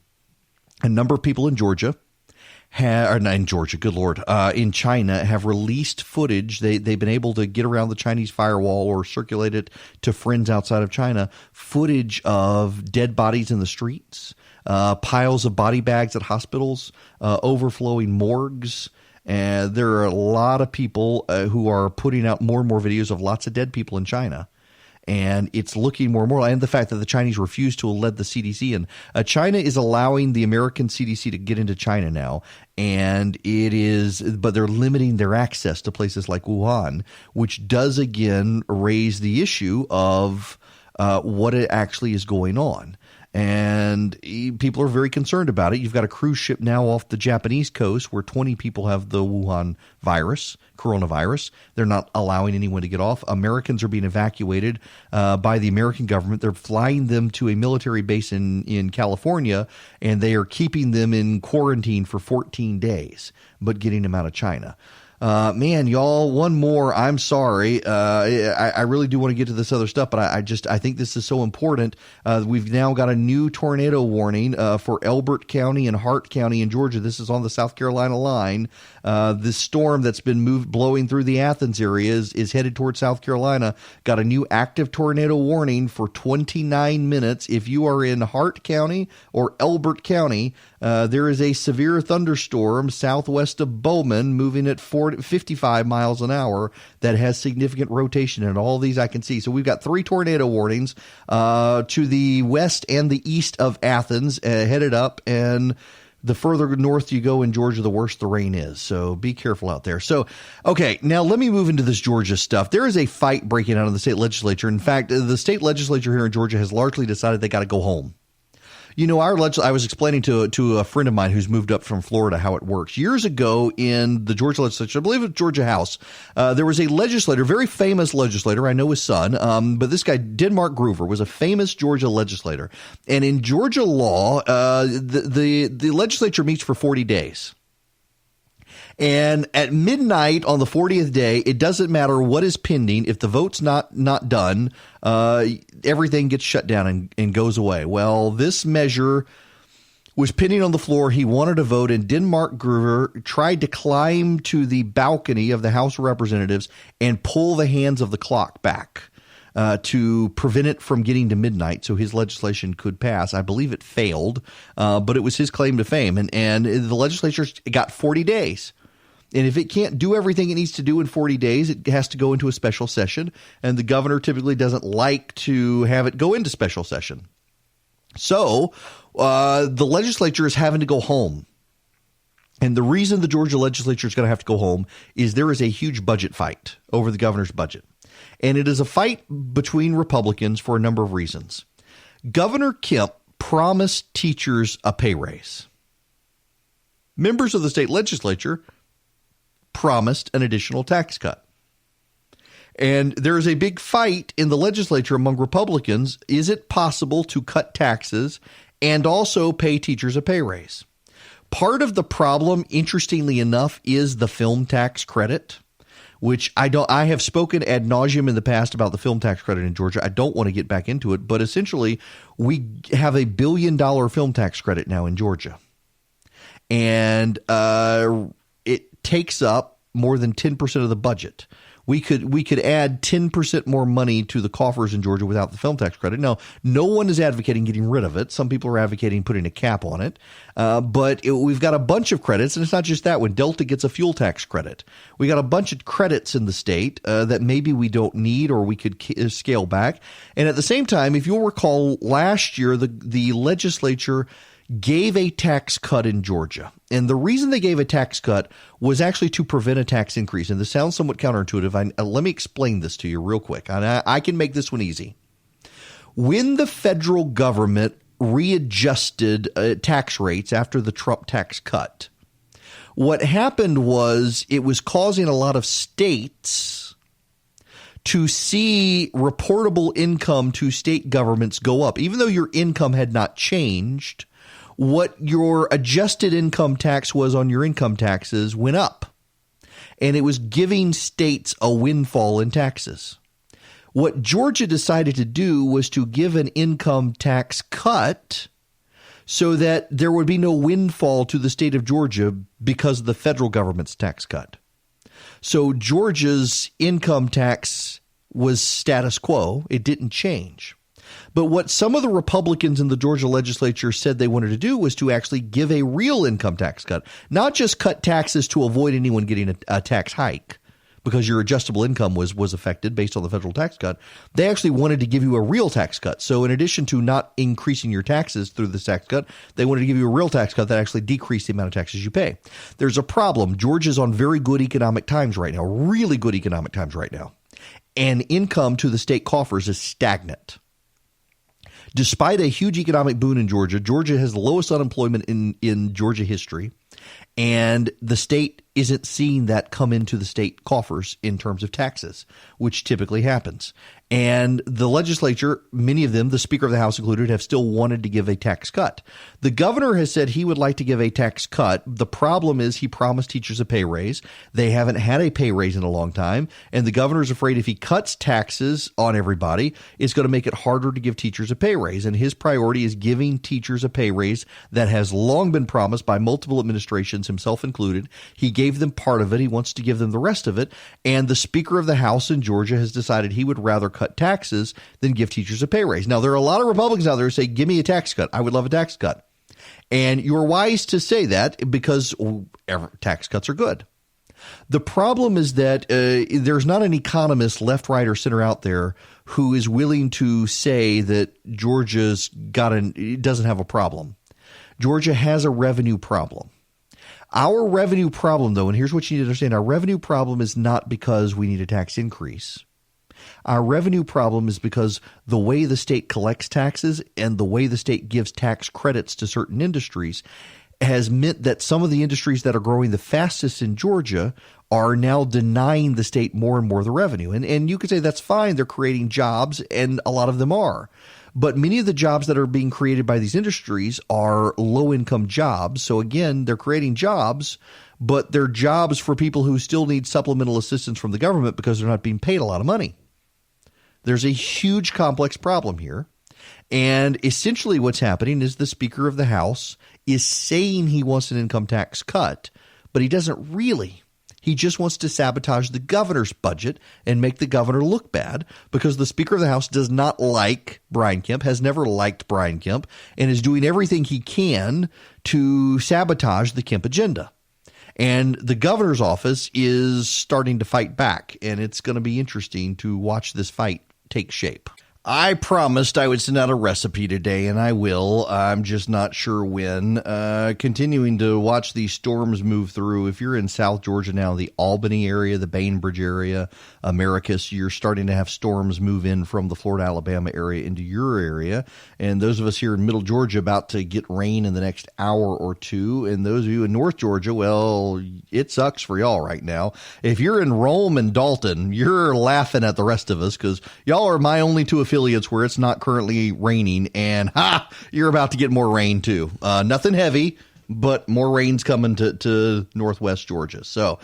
S1: China have released footage. They've been able to get around the Chinese firewall or circulate it to friends outside of China, footage of dead bodies in the streets, piles of body bags at hospitals, overflowing morgues. And there are a lot of people who are putting out more and more videos of lots of dead people in China. And it's looking more and more, and the fact that the Chinese refuse to let the CDC in. China is allowing the American CDC to get into China now, but they're limiting their access to places like Wuhan, which does again raise the issue of what it actually is going on. And people are very concerned about it. You've got a cruise ship now off the Japanese coast where 20 people have the Wuhan coronavirus. They're not allowing anyone to get off. Americans are being evacuated by the American government. They're flying them to a military base in California, and they are keeping them in quarantine for 14 days, but getting them out of China. Man, y'all, one more. I'm sorry. I really do want to get to this other stuff, but I think this is so important. We've now got a new tornado warning for Elbert County and Hart County in Georgia. This is on the South Carolina line. This storm that's been blowing through the Athens area is headed towards South Carolina. Got a new active tornado warning for 29 minutes. If you are in Hart County or Elbert County, there is a severe thunderstorm southwest of Bowman moving at 55 miles an hour that has significant rotation, and all these I can see. So we've got 3 tornado warnings to the west and the east of Athens headed up, and the further north you go in Georgia, the worse the rain is. So be careful out there. So, okay, now let me move into this Georgia stuff. There is a fight breaking out in the state legislature. In fact, the state legislature here in Georgia has largely decided they got to go home. You know, I was explaining to a friend of mine who's moved up from Florida how it works. Years ago in the Georgia legislature, I believe it was Georgia House, there was a legislator, very famous legislator. I know his son, but this guy, Denmark Groover, was a famous Georgia legislator. And in Georgia law, the legislature meets for 40 days. And at midnight on the 40th day, it doesn't matter what is pending. If the vote's not done, everything gets shut down and goes away. Well, this measure was pending on the floor. He wanted a vote, and Denmark Groover tried to climb to the balcony of the House of Representatives and pull the hands of the clock back to prevent it from getting to midnight so his legislation could pass. I believe it failed, but it was his claim to fame. And the legislature got 40 days. And if it can't do everything it needs to do in 40 days, it has to go into a special session. And the governor typically doesn't like to have it go into special session. So the legislature is having to go home. And the reason the Georgia legislature is going to have to go home is there is a huge budget fight over the governor's budget. And it is a fight between Republicans for a number of reasons. Governor Kemp promised teachers a pay raise. Members of the state legislature promised an additional tax cut. And there is a big fight in the legislature among Republicans. Is it possible to cut taxes and also pay teachers a pay raise? Part of the problem, interestingly enough, is the film tax credit, which I have spoken ad nauseum in the past about the film tax credit in Georgia. I don't want to get back into it, but essentially we have $1 billion film tax credit now in Georgia. And it takes up more than 10% of the budget. We could add 10% more money to the coffers in Georgia without the film tax credit. Now, no one is advocating getting rid of it. Some people are advocating putting a cap on it. But we've got a bunch of credits, and it's not just that one. Delta gets a fuel tax credit. We got a bunch of credits in the state that maybe we don't need or we could scale back. And at the same time, if you'll recall, last year the legislature gave a tax cut in Georgia. And the reason they gave a tax cut was actually to prevent a tax increase. And this sounds somewhat counterintuitive. Let me explain this to you real quick. And I can make this one easy. When the federal government readjusted tax rates after the Trump tax cut, what happened was it was causing a lot of states to see reportable income to state governments go up. Even though your income had not changed, what your adjusted income tax was on your income taxes went up. and it was giving states a windfall in taxes. What Georgia decided to do was to give an income tax cut so that there would be no windfall to the state of Georgia because of the federal government's tax cut. So Georgia's income tax was status quo. It didn't change. But what some of the Republicans in the Georgia legislature said they wanted to do was to actually give a real income tax cut, not just cut taxes to avoid anyone getting a tax hike because your adjustable income was affected based on the federal tax cut. They actually wanted to give you a real tax cut. So in addition to not increasing your taxes through this tax cut, they wanted to give you a real tax cut that actually decreased the amount of taxes you pay. There's a problem. Georgia's on very good economic times right now, really good economic times right now. And income to the state coffers is stagnant. Despite a huge economic boon in Georgia, Georgia has the lowest unemployment in Georgia history, and the state isn't seeing that come into the state coffers in terms of taxes, which typically happens. And the legislature, many of them, the Speaker of the House included, have still wanted to give a tax cut. The governor has said he would like to give a tax cut. The problem is he promised teachers a pay raise. They haven't had a pay raise in a long time, and the governor's afraid if he cuts taxes on everybody, it's going to make it harder to give teachers a pay raise. And his priority is giving teachers a pay raise that has long been promised by multiple administrations, himself included. He gave them part of it. He wants to give them the rest of it. And the Speaker of the House in Georgia has decided he would rather cut taxes than give teachers a pay raise. Now, there are a lot of Republicans out there who say, give me a tax cut. I would love a tax cut. And you're wise to say that because tax cuts are good. The problem is that there's not an economist, left, right, or center out there who is willing to say that Georgia's doesn't have a problem. Georgia has a revenue problem. Our revenue problem, though, and here's what you need to understand, our revenue problem is not because we need a tax increase. Our revenue problem is because the way the state collects taxes and the way the state gives tax credits to certain industries has meant that some of the industries that are growing the fastest in Georgia are now denying the state more and more of the revenue. And you could say that's fine. They're creating jobs, and a lot of them are. But many of the jobs that are being created by these industries are low-income jobs. So again, they're creating jobs, but they're jobs for people who still need supplemental assistance from the government because they're not being paid a lot of money. There's a huge complex problem here. And essentially what's happening is the Speaker of the House is saying he wants an income tax cut, but he doesn't really. He just wants to sabotage the governor's budget and make the governor look bad because the Speaker of the House does not like Brian Kemp, has never liked Brian Kemp, and is doing everything he can to sabotage the Kemp agenda. And the governor's office is starting to fight back, and it's going to be interesting to watch this fight take shape. I promised I would send out a recipe today, and I will. I'm just not sure when. Continuing to watch these storms move through. If you're in South Georgia now, the Albany area, the Bainbridge area, Americus, you're starting to have storms move in from the Florida, Alabama area into your area. And those of us here in Middle Georgia about to get rain in the next hour or two. And those of you in North Georgia, well, it sucks for y'all right now. If you're in Rome and Dalton, you're laughing at the rest of us because y'all are my only two affiliates where it's not currently raining, and you're about to get more rain too. Nothing heavy, but more rain's coming to Northwest Georgia. So,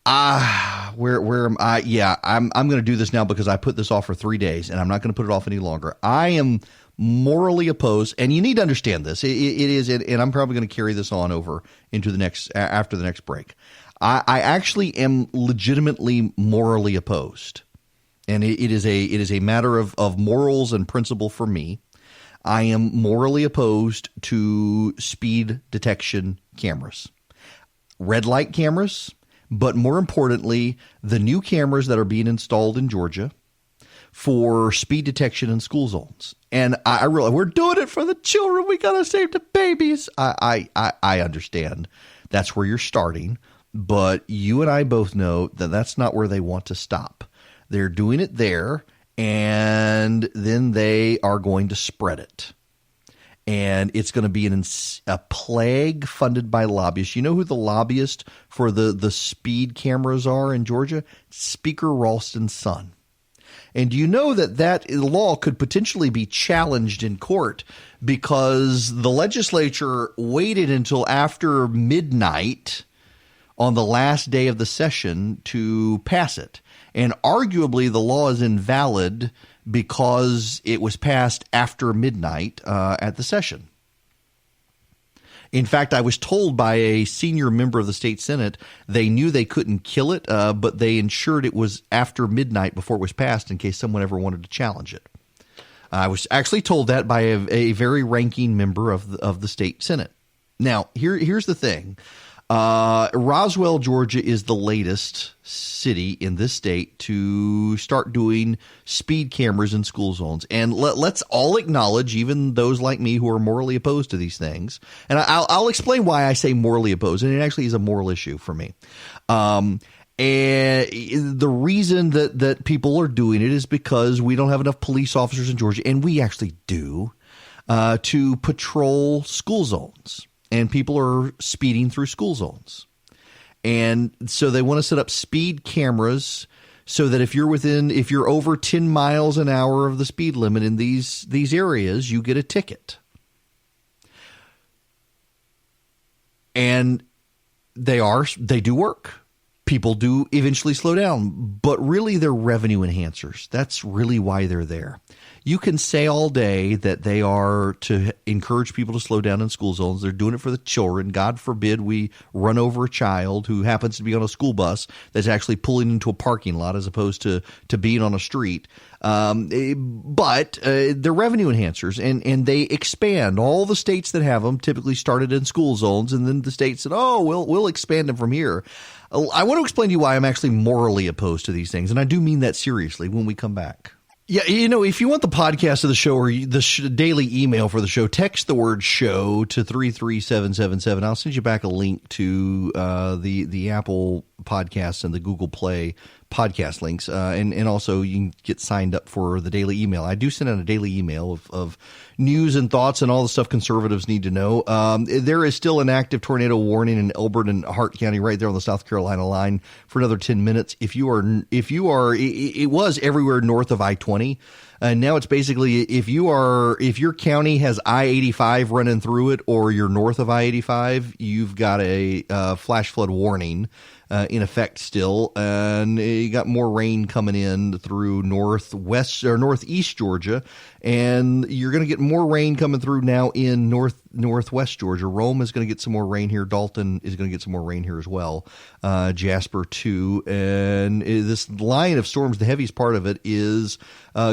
S1: where am I? Yeah, I'm going to do this now because I put this off for 3 days, and I'm not going to put it off any longer. I am morally opposed, and you need to understand this. It is, and I'm probably going to carry this on over into after the next break. I actually am legitimately morally opposed. And it is a matter of morals and principle for me. I am morally opposed to speed detection cameras, red light cameras, but more importantly, the new cameras that are being installed in Georgia for speed detection in school zones. And I realize we're doing it for the children. We got to save the babies. I understand that's where you're starting, but you and I both know that that's not where they want to stop. They're doing it there, and then they are going to spread it. And it's going to be a plague funded by lobbyists. You know who the lobbyist for the speed cameras are in Georgia? Speaker Ralston's son. And do you know that law could potentially be challenged in court because the legislature waited until after midnight on the last day of the session to pass it. And arguably the law is invalid because it was passed after midnight at the session. In fact, I was told by a senior member of the state Senate they knew they couldn't kill it, but they ensured it was after midnight before it was passed in case someone ever wanted to challenge it. I was actually told that by a very ranking member of the state Senate. Now, here's the thing. Roswell, Georgia is the latest city in this state to start doing speed cameras in school zones. And let's all acknowledge, even those like me who are morally opposed to these things. And I'll explain why I say morally opposed. And it actually is a moral issue for me. And the reason that people are doing it is because we don't have enough police officers in Georgia, and we actually do, to patrol school zones. And people are speeding through school zones. And so they want to set up speed cameras so that if you're over 10 miles an hour of the speed limit in these areas, you get a ticket. And they do work. People do eventually slow down, but really they're revenue enhancers. That's really why they're there. You can say all day that they are to encourage people to slow down in school zones. They're doing it for the children. God forbid we run over a child who happens to be on a school bus that's actually pulling into a parking lot as opposed to being on a street. But they're revenue enhancers, and they expand. All the states that have them typically started in school zones, and then the states said, oh, we'll expand them from here. I want to explain to you why I'm actually morally opposed to these things, and I do mean that seriously when we come back. Yeah, if you want the podcast of the show or the daily email for the show, text the word show to 33777. I'll send you back a link to the Apple Podcasts and the Google Play podcast links. And also you can get signed up for the daily email. I do send out a daily email of news and thoughts and all the stuff conservatives need to know. There is still an active tornado warning in Elbert and Hart County right there on the South Carolina line for another 10 minutes. It was everywhere north of I-20. And now it's basically if your county has I-85 running through it or you're north of I-85, you've got a flash flood warning in effect still, and you got more rain coming in through northwest or northeast Georgia, and you're going to get more rain coming through now in northwest Georgia. Rome is going to get some more rain here. Dalton is going to get some more rain here as well. Jasper too, and this line of storms, the heaviest part of it is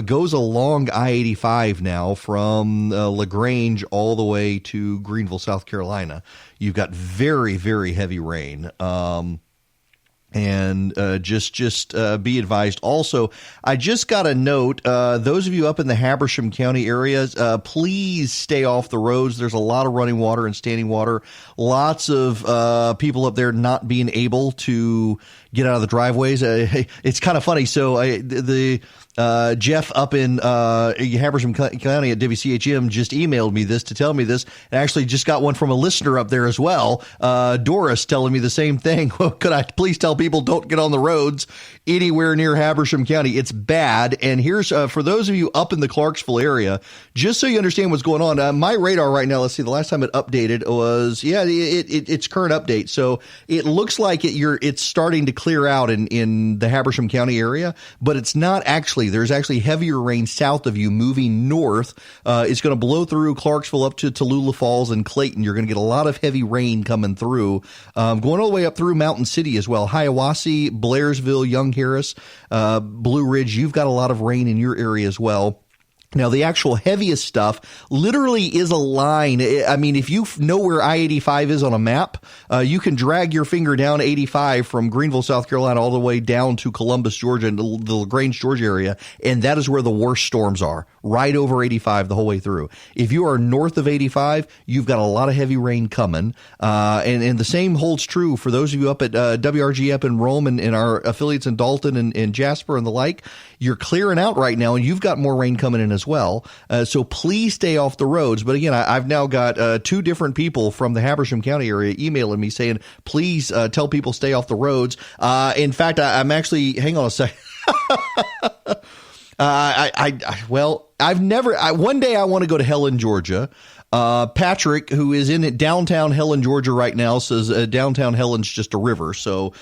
S1: goes along I-85 now from LaGrange all the way to Greenville, South Carolina. You've got very, very heavy rain. And just be advised. Also, I just got a note. Those of you up in the Habersham County areas, please stay off the roads. There's a lot of running water and standing water. Lots of people up there not being able to get out of the driveways. It's kind of funny. So Jeff up in Habersham County at WCHM just emailed me this to tell me this. And actually just got one from a listener up there as well. Doris telling me the same thing. Could I please tell people don't get on the roads anywhere near Habersham County? It's bad. And here's for those of you up in the Clarksville area, just so you understand what's going on. My radar right now, let's see, the last time it updated was, it's current update. So it looks like it's starting to clear out in the Habersham County area, but it's not actually. There's actually heavier rain south of you moving north. It's going to blow through Clarksville up to Tallulah Falls and Clayton. You're going to get a lot of heavy rain coming through, going all the way up through Mountain City as well. Hiawassee, Blairsville, Young Harris, Blue Ridge. You've got a lot of rain in your area as well. Now, the actual heaviest stuff literally is a line. I mean, if you know where I-85 is on a map, you can drag your finger down 85 from Greenville, South Carolina, all the way down to Columbus, Georgia, and the LaGrange, Georgia area, and that is where the worst storms are, right over 85 the whole way through. If you are north of 85, you've got a lot of heavy rain coming, and the same holds true for those of you up at WRG up in Rome and our affiliates in Dalton and Jasper and the like. You're clearing out right now, and you've got more rain coming in as well. So please stay off the roads. But again, I've now got two different people from the Habersham County area emailing me saying, please tell people stay off the roads. In fact, I'm actually, hang on a second. One day I want to go to Helen, Georgia. Patrick, who is in downtown Helen, Georgia right now, says downtown Helen's just a river. So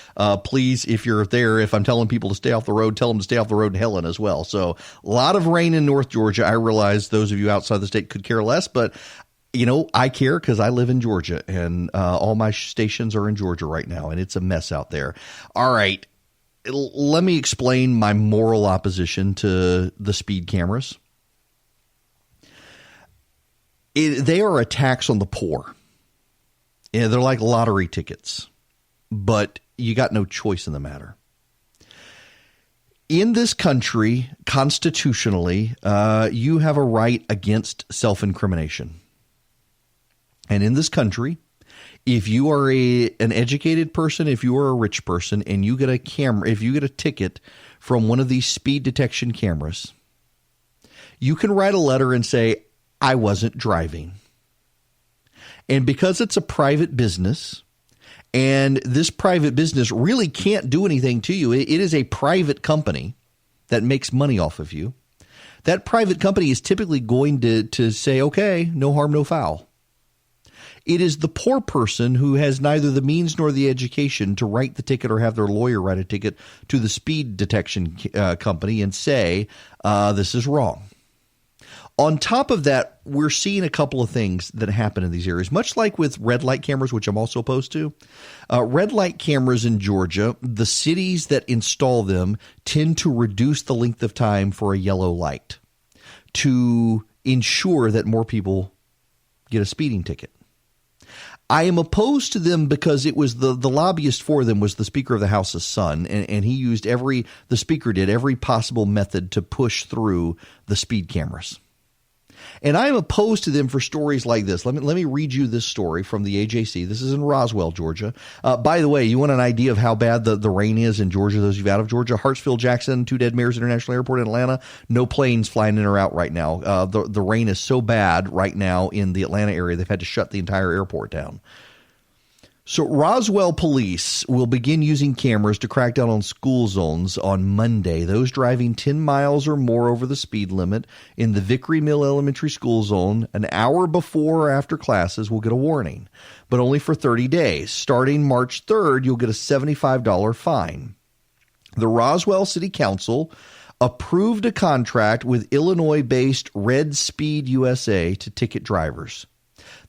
S1: please, if you're there, if I'm telling people to stay off the road, tell them to stay off the road in Helen as well. So a lot of rain in North Georgia. I realize those of you outside the state could care less, but I care because I live in Georgia and all my stations are in Georgia right now, and it's a mess out there. All right. Let me explain my moral opposition to the speed cameras. They are a tax on the poor. Yeah, they're like lottery tickets, but you got no choice in the matter. In this country, constitutionally, you have a right against self-incrimination. And in this country, if you are an educated person, if you are a rich person, and you get a camera, if you get a ticket from one of these speed detection cameras, you can write a letter and say, I wasn't driving. And because it's a private business, and this private business really can't do anything to you, it is a private company that makes money off of you. That private company is typically going to say, okay, no harm, no foul. It is the poor person who has neither the means nor the education to write the ticket or have their lawyer write a ticket to the speed detection company and say, this is wrong. On top of that, we're seeing a couple of things that happen in these areas, much like with red light cameras, which I'm also opposed to. Red light cameras in Georgia, the cities that install them tend to reduce the length of time for a yellow light to ensure that more people get a speeding ticket. I am opposed to them because it was the lobbyist for them was the Speaker of the House's son, and he used the speaker did every possible method to push through the speed cameras. And I am opposed to them for stories like this. Let me read you this story from the AJC. This is in Roswell, Georgia. By the way, you want an idea of how bad the rain is in Georgia, those of you out of Georgia? Hartsfield, Jackson, 2 dead mayors International Airport in Atlanta. No planes flying in or out right now. The rain is so bad right now in the Atlanta area, they've had to shut the entire airport down. So Roswell police will begin using cameras to crack down on school zones on Monday. Those driving 10 miles or more over the speed limit in the Vickery Mill Elementary School zone an hour before or after classes will get a warning, but only for 30 days. Starting March 3rd, you'll get a $75 fine. The Roswell City Council approved a contract with Illinois-based Red Speed USA to ticket drivers.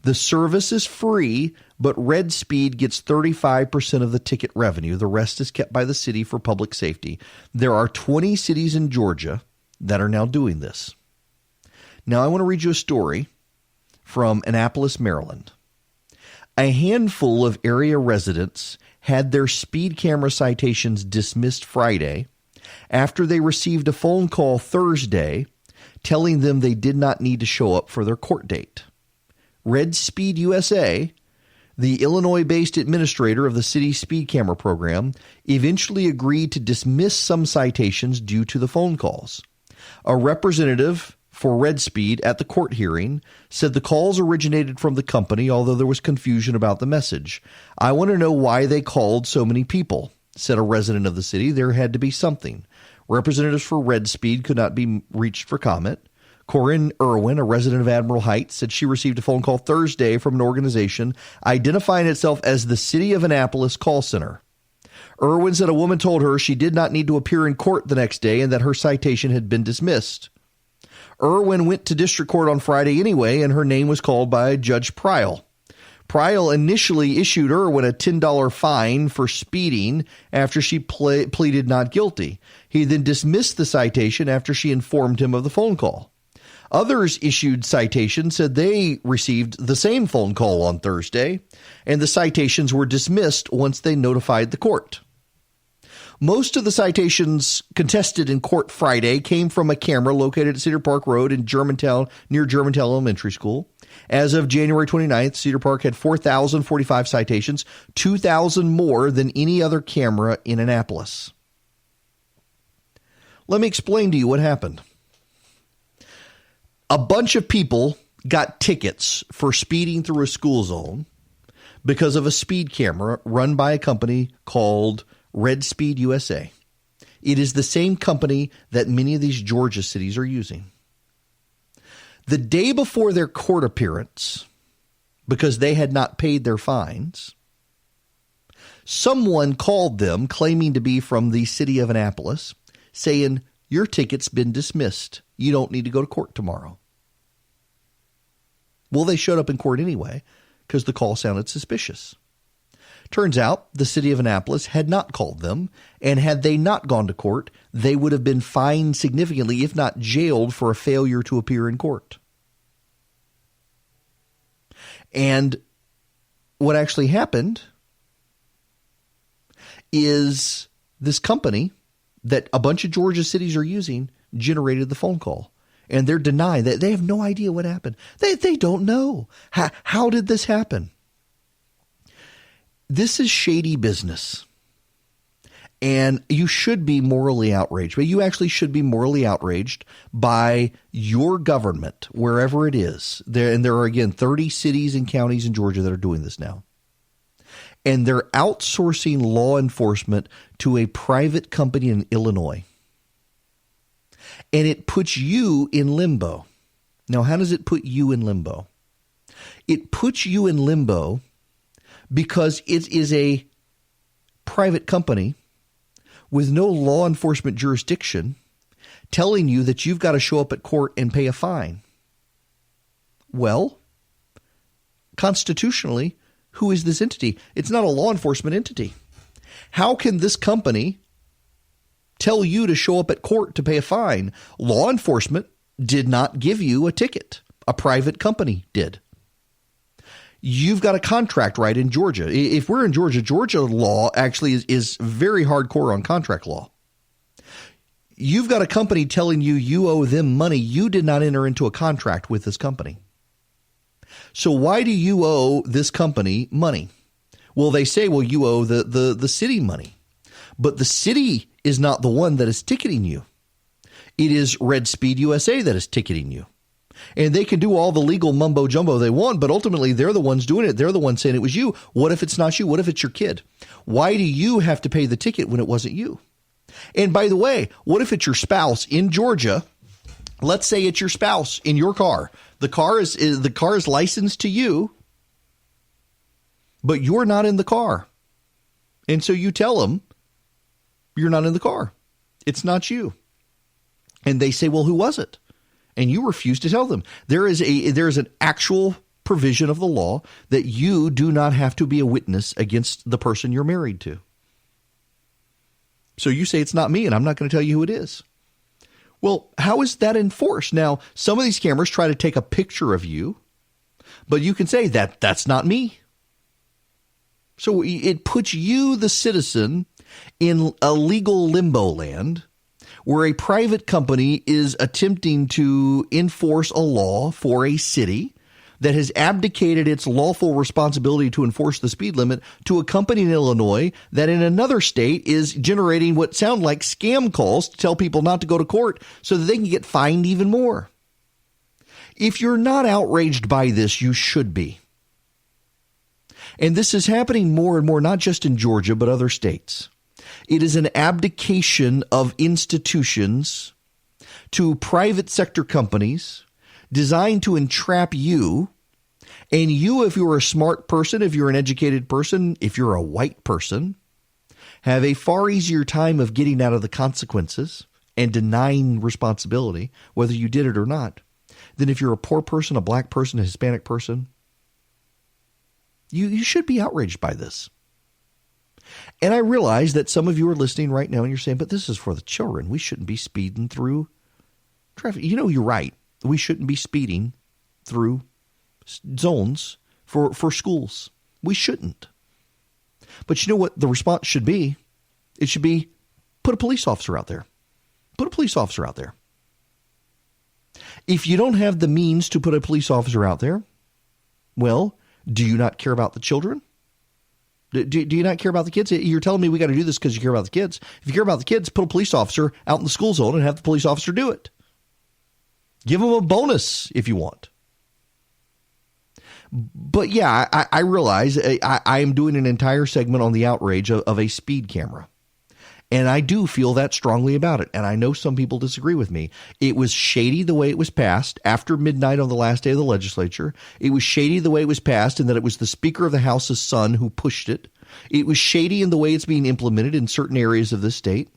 S1: The service is free, but Red Speed gets 35% of the ticket revenue. The rest is kept by the city for public safety. There are 20 cities in Georgia that are now doing this. Now, I want to read you a story from Annapolis, Maryland. A handful of area residents had their speed camera citations dismissed Friday after they received a phone call Thursday telling them they did not need to show up for their court date. Red Speed USA, the Illinois-based administrator of the city's speed camera program, eventually agreed to dismiss some citations due to the phone calls. A representative for Red Speed at the court hearing said the calls originated from the company, although there was confusion about the message. I want to know why they called so many people, said a resident of the city. There had to be something. Representatives for Red Speed could not be reached for comment. Corinne Irwin, a resident of Admiral Heights, said she received a phone call Thursday from an organization identifying itself as the City of Annapolis Call Center. Irwin said a woman told her she did not need to appear in court the next day and that her citation had been dismissed. Irwin went to district court on Friday anyway, and her name was called by Judge Pryl. Pryl initially issued Irwin a $10 fine for speeding after she pleaded not guilty. He then dismissed the citation after she informed him of the phone call. Others issued citations said they received the same phone call on Thursday, and the citations were dismissed once they notified the court. Most of the citations contested in court Friday came from a camera located at Cedar Park Road in Germantown, near Germantown Elementary School. As of January 29th, Cedar Park had 4,045 citations, 2,000 more than any other camera in Annapolis. Let me explain to you what happened. A bunch of people got tickets for speeding through a school zone because of a speed camera run by a company called Red Speed USA. It is the same company that many of these Georgia cities are using. The day before their court appearance, because they had not paid their fines, someone called them claiming to be from the city of Annapolis, saying, your ticket's been dismissed. You don't need to go to court tomorrow. Well, they showed up in court anyway because the call sounded suspicious. Turns out the city of Annapolis had not called them, and had they not gone to court, they would have been fined significantly, if not jailed, for a failure to appear in court. And what actually happened is this company that a bunch of Georgia cities are using generated the phone call. And they're denying that. They have no idea what happened. They don't know. How did this happen? This is shady business. And you should be morally outraged. But you actually should be morally outraged by your government, wherever it is. And there are, again, 30 cities and counties in Georgia that are doing this now. And they're outsourcing law enforcement to a private company in Illinois. And it puts you in limbo. Now, how does it put you in limbo? It puts you in limbo because it is a private company with no law enforcement jurisdiction telling you that you've got to show up at court and pay a fine. Well, constitutionally, who is this entity? It's not a law enforcement entity. How can this company tell you to show up at court to pay a fine? Law enforcement did not give you a ticket. A private company did. You've got a contract right in Georgia. If we're in Georgia, Georgia law actually is very hardcore on contract law. You've got a company telling you you owe them money. You did not enter into a contract with this company. So why do you owe this company money? Well, they say, well, you owe the city money. But the city is not the one that is ticketing you. It is Red Speed USA that is ticketing you. And they can do all the legal mumbo jumbo they want, but ultimately they're the ones doing it. They're the ones saying it was you. What if it's not you? What if it's your kid? Why do you have to pay the ticket when it wasn't you? And by the way, what if it's your spouse in Georgia? Let's say it's your spouse in your car. The car is licensed to you, but you're not in the car. And so you tell them you're not in the car. It's not you. And they say, well, who was it? And you refuse to tell them. There is an actual provision of the law that you do not have to be a witness against the person you're married to. So you say it's not me, and I'm not going to tell you who it is. Well, how is that enforced? Now, some of these cameras try to take a picture of you, but you can say that's not me. So it puts you, the citizen, in a legal limbo land where a private company is attempting to enforce a law for a city that has abdicated its lawful responsibility to enforce the speed limit to a company in Illinois that in another state is generating what sound like scam calls to tell people not to go to court so that they can get fined even more. If you're not outraged by this, you should be. And this is happening more and more, not just in Georgia, but other states. It is an abdication of institutions to private sector companies designed to entrap you. And you, if you're a smart person, if you're an educated person, if you're a white person, have a far easier time of getting out of the consequences and denying responsibility, whether you did it or not, than if you're a poor person, a black person, a Hispanic person. You should be outraged by this. And I realize that some of you are listening right now and you're saying, but this is for the children. We shouldn't be speeding through traffic. You know, you're right. We shouldn't be speeding through zones for schools. We shouldn't. But you know what the response should be? It should be put a police officer out there. Put a police officer out there. If you don't have the means to put a police officer out there, well, do you not care about the children? Do you not care about the kids? You're telling me we got to do this because you care about the kids. If you care about the kids, put a police officer out in the school zone and have the police officer do it. Give them a bonus if you want. But yeah, I realize I am doing an entire segment on the outrage of a speed camera. And I do feel that strongly about it. And I know some people disagree with me. It was shady the way it was passed after midnight on the last day of the legislature. It was shady the way it was passed and that it was the Speaker of the House's son who pushed it. It was shady in the way it's being implemented in certain areas of this state.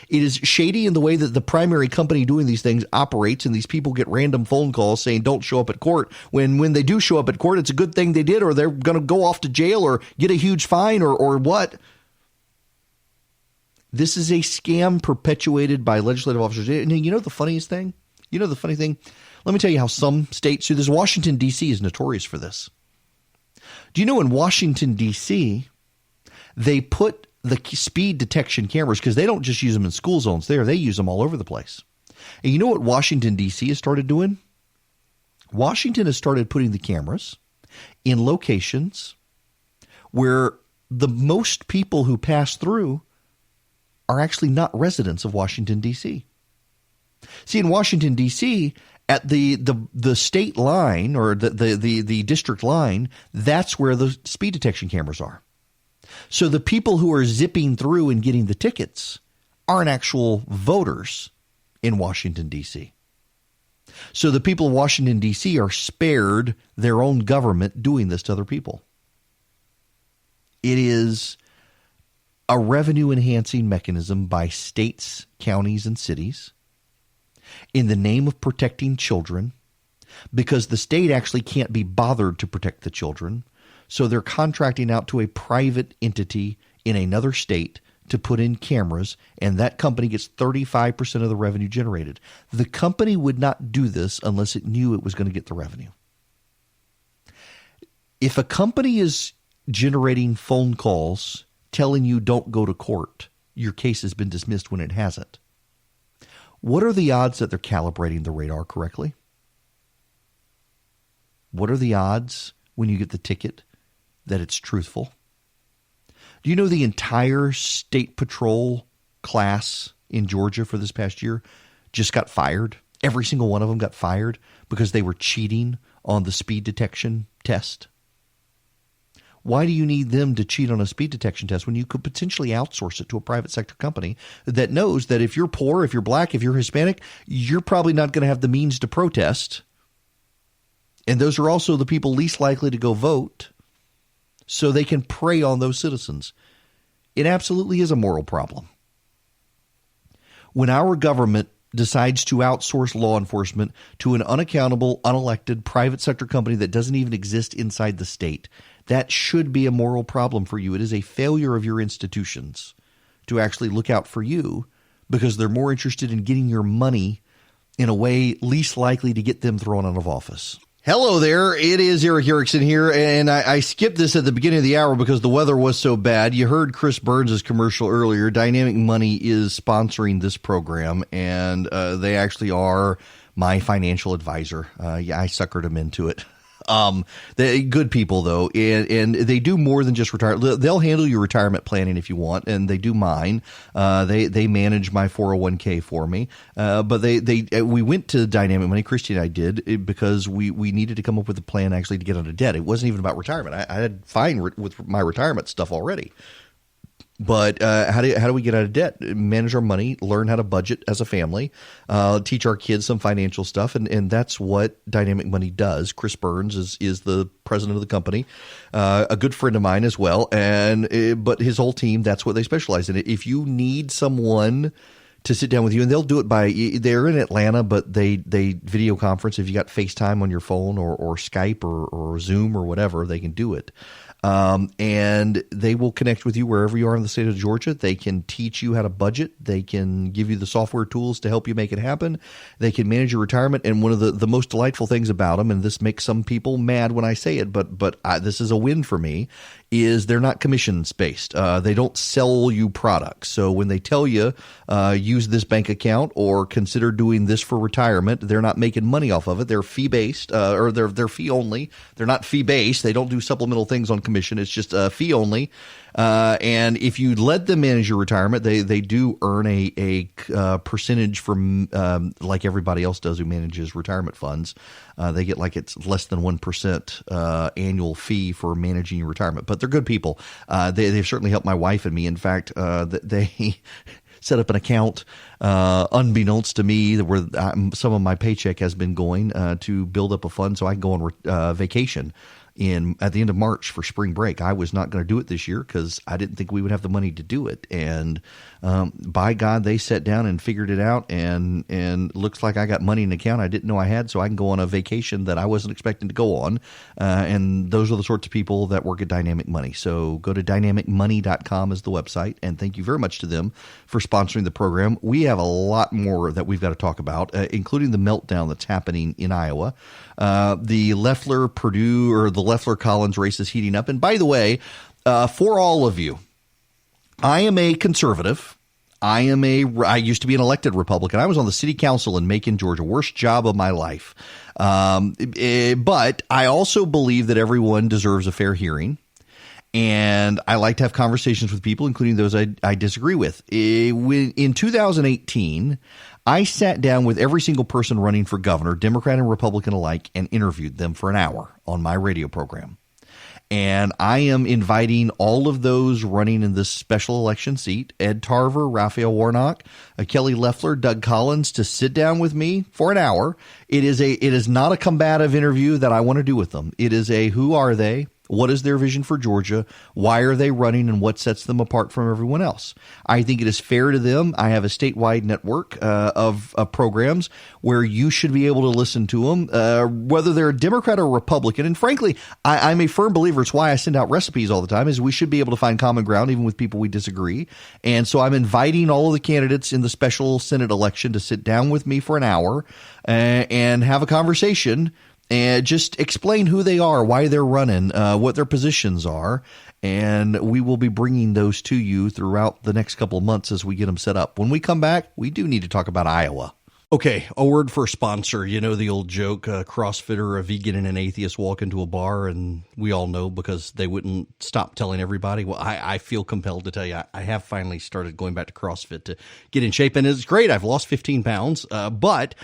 S1: It is shady in the way that the primary company doing these things operates, and these people get random phone calls saying don't show up at court. When they do show up at court, it's a good thing they did, or they're going to go off to jail or get a huge fine or what. This is a scam perpetuated by legislative officers. And you know the funniest thing? Let me tell you how some states do this. Washington, D.C. is notorious for this. Do you know in Washington, D.C., they put the speed detection cameras, because they don't just use them in school zones there. They use them all over the place. And you know what Washington, D.C. has started doing? Washington has started putting the cameras in locations where the most people who pass through are actually not residents of Washington, D.C. See, in Washington, D.C., at the state line or the district line, that's where the speed detection cameras are. So the people who are zipping through and getting the tickets aren't actual voters in Washington, D.C. So the people of Washington, D.C. are spared their own government doing this to other people. It is a revenue-enhancing mechanism by states, counties, and cities in the name of protecting children, because the state actually can't be bothered to protect the children. So they're contracting out to a private entity in another state to put in cameras, and that company gets 35% of the revenue generated. The company would not do this unless it knew it was going to get the revenue. If a company is generating phone calls telling you don't go to court, your case has been dismissed when it hasn't. What are the odds that they're calibrating the radar correctly? What are the odds when you get the ticket that it's truthful? Do you know the entire state patrol class in Georgia for this past year just got fired? Every single one of them got fired because they were cheating on the speed detection test. Why do you need them to cheat on a speed detection test when you could potentially outsource it to a private sector company that knows that if you're poor, if you're black, if you're Hispanic, you're probably not going to have the means to protest. And those are also the people least likely to go vote, so they can prey on those citizens. It absolutely is a moral problem. When our government decides to outsource law enforcement to an unaccountable, unelected private sector company that doesn't even exist inside the state, that should be a moral problem for you. It is a failure of your institutions to actually look out for you, because they're more interested in getting your money in a way least likely to get them thrown out of office. Hello there. It is Eric Erickson here, and I skipped this at the beginning of the hour because the weather was so bad. You heard Chris Burns' commercial earlier. Dynamic Money is sponsoring this program, and they actually are my financial advisor. Yeah, I suckered them into it. They good people though, and they do more than just retire. They'll handle your retirement planning if you want, and they do mine. They manage my 401k for me. But we went to Dynamic Money, Christy and I did, because we needed to come up with a plan actually to get out of debt. It wasn't even about retirement. I had fine with my retirement stuff already. But how do we get out of debt? Manage our money, learn how to budget as a family, teach our kids some financial stuff, and that's what Dynamic Money does. Chris Burns is the president of the company, a good friend of mine as well, but his whole team, that's what they specialize in. If you need someone to sit down with you, and they'll do it they're in Atlanta, but they video conference. If you got FaceTime on your phone or Skype or Zoom or whatever, they can do it. And they will connect with you wherever you are in the state of Georgia. They can teach you how to budget. They can give you the software tools to help you make it happen. They can manage your retirement. And one of the most delightful things about them, and this makes some people mad when I say it, but this is a win for me, is they're not commissions based. They don't sell you products. So when they tell you use this bank account or consider doing this for retirement, they're not making money off of it. They're fee based, or they're fee only. They're not fee based. They don't do supplemental things on commission commission. It's just a fee only. And if you let them manage your retirement, they do earn a percentage from like everybody else does who manages retirement funds. They get like it's less than 1% annual fee for managing your retirement. But they're good people. They've certainly helped my wife and me. In fact, they set up an account unbeknownst to me where some of my paycheck has been going to build up a fund so I can go on vacation at the end of March for spring break. I was not going to do it this year because I didn't think we would have the money to do it. And by God, they sat down and figured it out, and looks like I got money in the account I didn't know I had, so I can go on a vacation that I wasn't expecting to go on. And those are the sorts of people that work at Dynamic Money. So go to dynamicmoney.com is the website, and thank you very much to them for sponsoring the program. We have a lot more that we've got to talk about, including the meltdown that's happening in Iowa. The Loeffler-Purdue or the Loeffler-Collins race is heating up. And by the way, for all of you, I am a conservative. I used to be an elected Republican. I was on the city council in Macon, Georgia. Worst job of my life. But I also believe that everyone deserves a fair hearing. And I like to have conversations with people, including those I disagree with. In 2018, I sat down with every single person running for governor, Democrat and Republican alike, and interviewed them for an hour on my radio program. And I am inviting all of those running in this special election seat, Ed Tarver, Raphael Warnock, Kelly Loeffler, Doug Collins, to sit down with me for an hour. It is not a combative interview that I want to do with them. It is a who are they? What is their vision for Georgia? Why are they running, and what sets them apart from everyone else? I think it is fair to them. I have a statewide network of programs where you should be able to listen to them, whether they're a Democrat or Republican. And frankly, I'm a firm believer. It's why I send out recipes all the time, is we should be able to find common ground even with people we disagree. And so I'm inviting all of the candidates in the special Senate election to sit down with me for an hour and have a conversation and just explain who they are, why they're running, what their positions are. And we will be bringing those to you throughout the next couple of months as we get them set up. When we come back, we do need to talk about Iowa. Okay, a word for a sponsor. You know the old joke, a CrossFitter, a vegan, and an atheist walk into a bar, and we all know because they wouldn't stop telling everybody. Well, I feel compelled to tell you, I have finally started going back to CrossFit to get in shape, and it's great. I've lost 15 pounds, but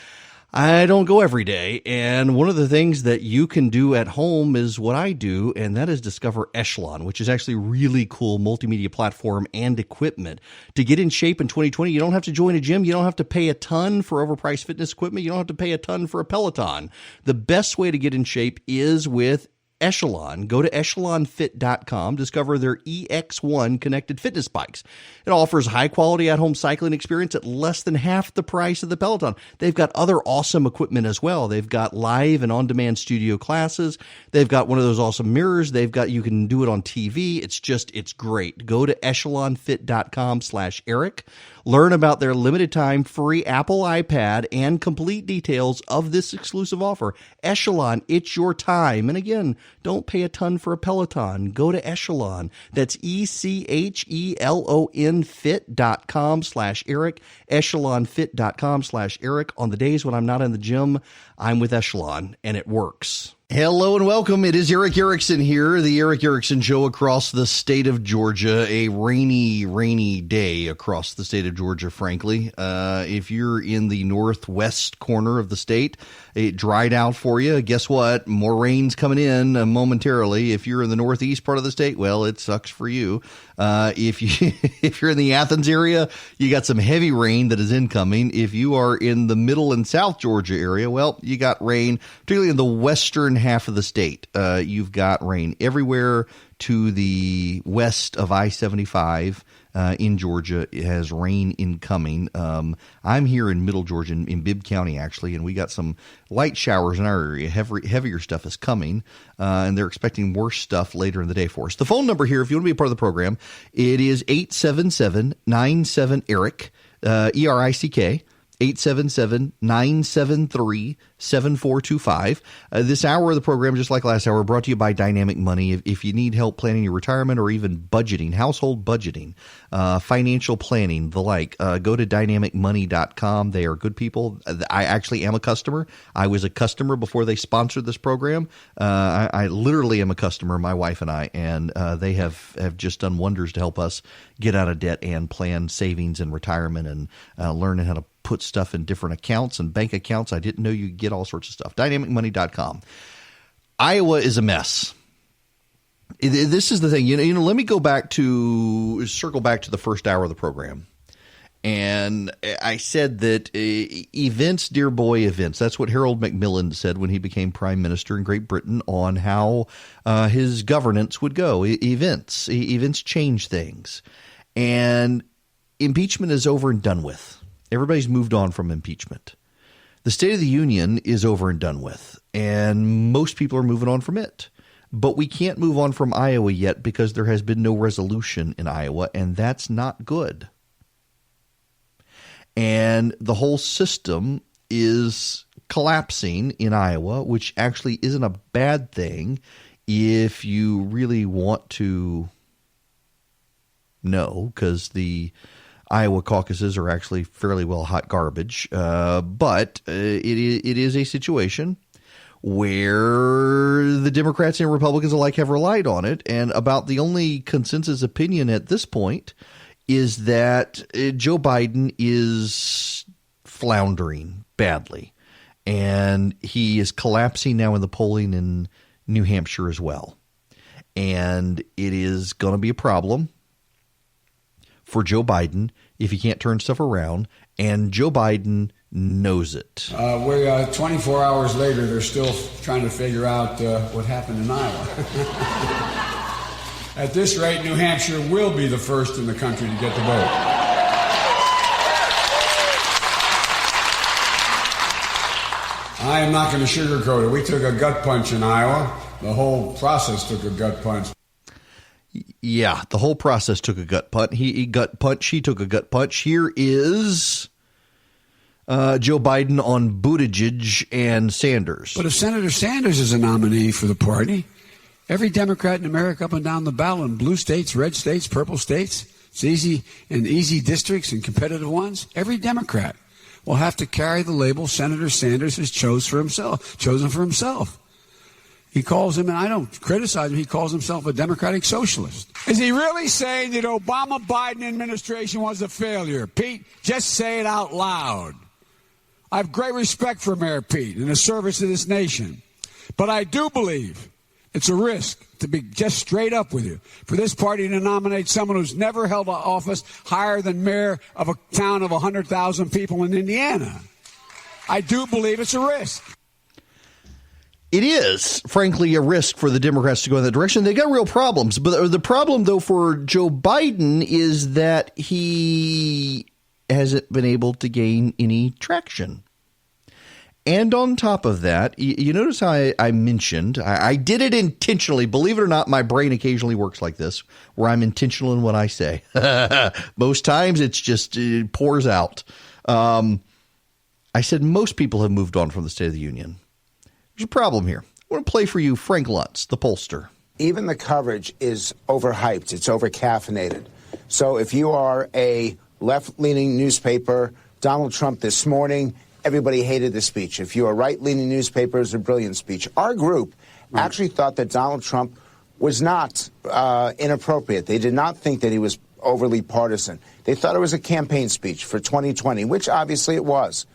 S1: I don't go every day, and one of the things that you can do at home is what I do, and that is discover Echelon, which is actually a really cool multimedia platform and equipment. To get in shape in 2020, you don't have to join a gym. You don't have to pay a ton for overpriced fitness equipment. You don't have to pay a ton for a Peloton. The best way to get in shape is with Echelon. Go to echelonfit.com, discover their EX1 connected fitness bikes. It offers high-quality at-home cycling experience at less than half the price of the Peloton. They've got other awesome equipment as well. They've got live and on-demand studio classes. They've got one of those awesome mirrors. You can do it on TV. It's great. Go to echelonfit.com/Eric. Learn about their limited time free Apple iPad and complete details of this exclusive offer. Echelon, it's your time. And again, don't pay a ton for a Peloton. Go to Echelon. That's ECHELON fit.com/Eric. Echelonfit.com/Eric. On the days when I'm not in the gym, I'm with Echelon, and it works. Hello and welcome. It is Eric Erickson here, the Eric Erickson Show across the state of Georgia. A rainy day across the state of Georgia, frankly. If you're in the northwest corner of the state, it dried out for you. Guess what? More rain's coming in momentarily. If you're in the northeast part of the state, well, it sucks for you. If you're in the Athens area, you got some heavy rain that is incoming. If you are in the middle and south Georgia area, well, you got rain, particularly in the western half of the state. You've got rain everywhere to the west of I-75 in Georgia. It has rain incoming. I'm here in middle Georgia, in Bibb County, actually, and we got some light showers in our area. Heavier stuff is coming, and they're expecting worse stuff later in the day for us. The phone number here, if you want to be a part of the program, it is 877-97-ERIC, ERICK. 877-973-7425. This hour of the program, just like last hour, brought to you by Dynamic Money. If you need help planning your retirement or even budgeting, household budgeting, financial planning, the like, go to dynamicmoney.com. They are good people. I actually am a customer. I was a customer before they sponsored this program. I literally am a customer, my wife and I, and they have just done wonders to help us get out of debt and plan savings and retirement and learning how to put stuff in different accounts and bank accounts. I didn't know you could get all sorts of stuff. Dynamicmoney.com. Iowa is a mess. This is the thing. Let me circle back to the first hour of the program. And I said that events, dear boy, events. That's what Harold Macmillan said when he became prime minister in Great Britain on how his governance would go. Events change things. And impeachment is over and done with. Everybody's moved on from impeachment. The State of the Union is over and done with, and most people are moving on from it. But we can't move on from Iowa yet because there has been no resolution in Iowa, and that's not good. And the whole system is collapsing in Iowa, which actually isn't a bad thing if you really want to know, because the Iowa caucuses are actually fairly well hot garbage. But it is a situation where the Democrats and Republicans alike have relied on it. And about the only consensus opinion at this point is that Joe Biden is floundering badly. And he is collapsing now in the polling in New Hampshire as well. And it is going to be a problem for Joe Biden if he can't turn stuff around, and Joe Biden knows it.
S10: 24 hours later, they're still trying to figure out what happened in Iowa. At this rate, New Hampshire will be the first in the country to get the vote. I am not going to sugarcoat it. We took a gut punch in Iowa. The whole process took a gut punch.
S1: Yeah, the whole process took a gut punch. He took a gut punch. Here is Joe Biden on Buttigieg and Sanders.
S10: But if Senator Sanders is a nominee for the party, every Democrat in America up and down the ballot in blue states, red states, purple states, it's easy districts and competitive ones, every Democrat will have to carry the label Senator Sanders has chosen for himself. He calls him, and I don't criticize him, he calls himself a democratic socialist. Is he really saying that Obama-Biden administration was a failure? Pete, just say it out loud. I have great respect for Mayor Pete and his service to this nation. But I do believe it's a risk, to be just straight up with you, for this party to nominate someone who's never held an office higher than mayor of a town of 100,000 people in Indiana. I do believe it's a risk.
S1: It is, frankly, a risk for the Democrats to go in that direction. They got real problems. But the problem, though, for Joe Biden is that he hasn't been able to gain any traction. And on top of that, you notice how I mentioned, I did it intentionally. Believe it or not, my brain occasionally works like this, where I'm intentional in what I say. Most times it pours out. I said most people have moved on from the State of the Union. There's a problem here. I want to play for you Frank Luntz, the pollster.
S11: Even the coverage is overhyped. It's overcaffeinated. So if you are a left-leaning newspaper, Donald Trump this morning, everybody hated the speech. If you're a right-leaning newspaper, it was a brilliant speech. Our group actually thought that Donald Trump was not inappropriate. They did not think that he was overly partisan. They thought it was a campaign speech for 2020, which obviously it was.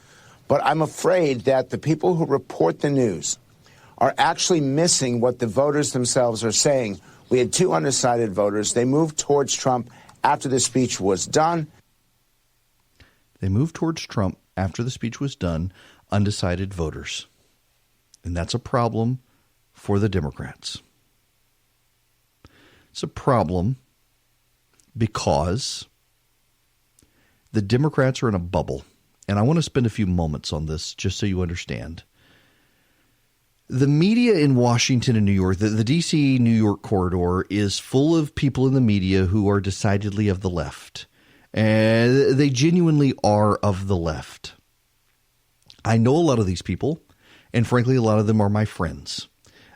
S11: But I'm afraid that the people who report the news are actually missing what the voters themselves are saying. We had two undecided voters. They moved towards Trump after the speech was done.
S1: They moved towards Trump after the speech was done, undecided voters. And that's a problem for the Democrats. It's a problem because the Democrats are in a bubble. And I want to spend a few moments on this just so you understand. The media in Washington and New York, the D.C.-New York corridor, is full of people in the media who are decidedly of the left. And they genuinely are of the left. I know a lot of these people, and frankly, a lot of them are my friends.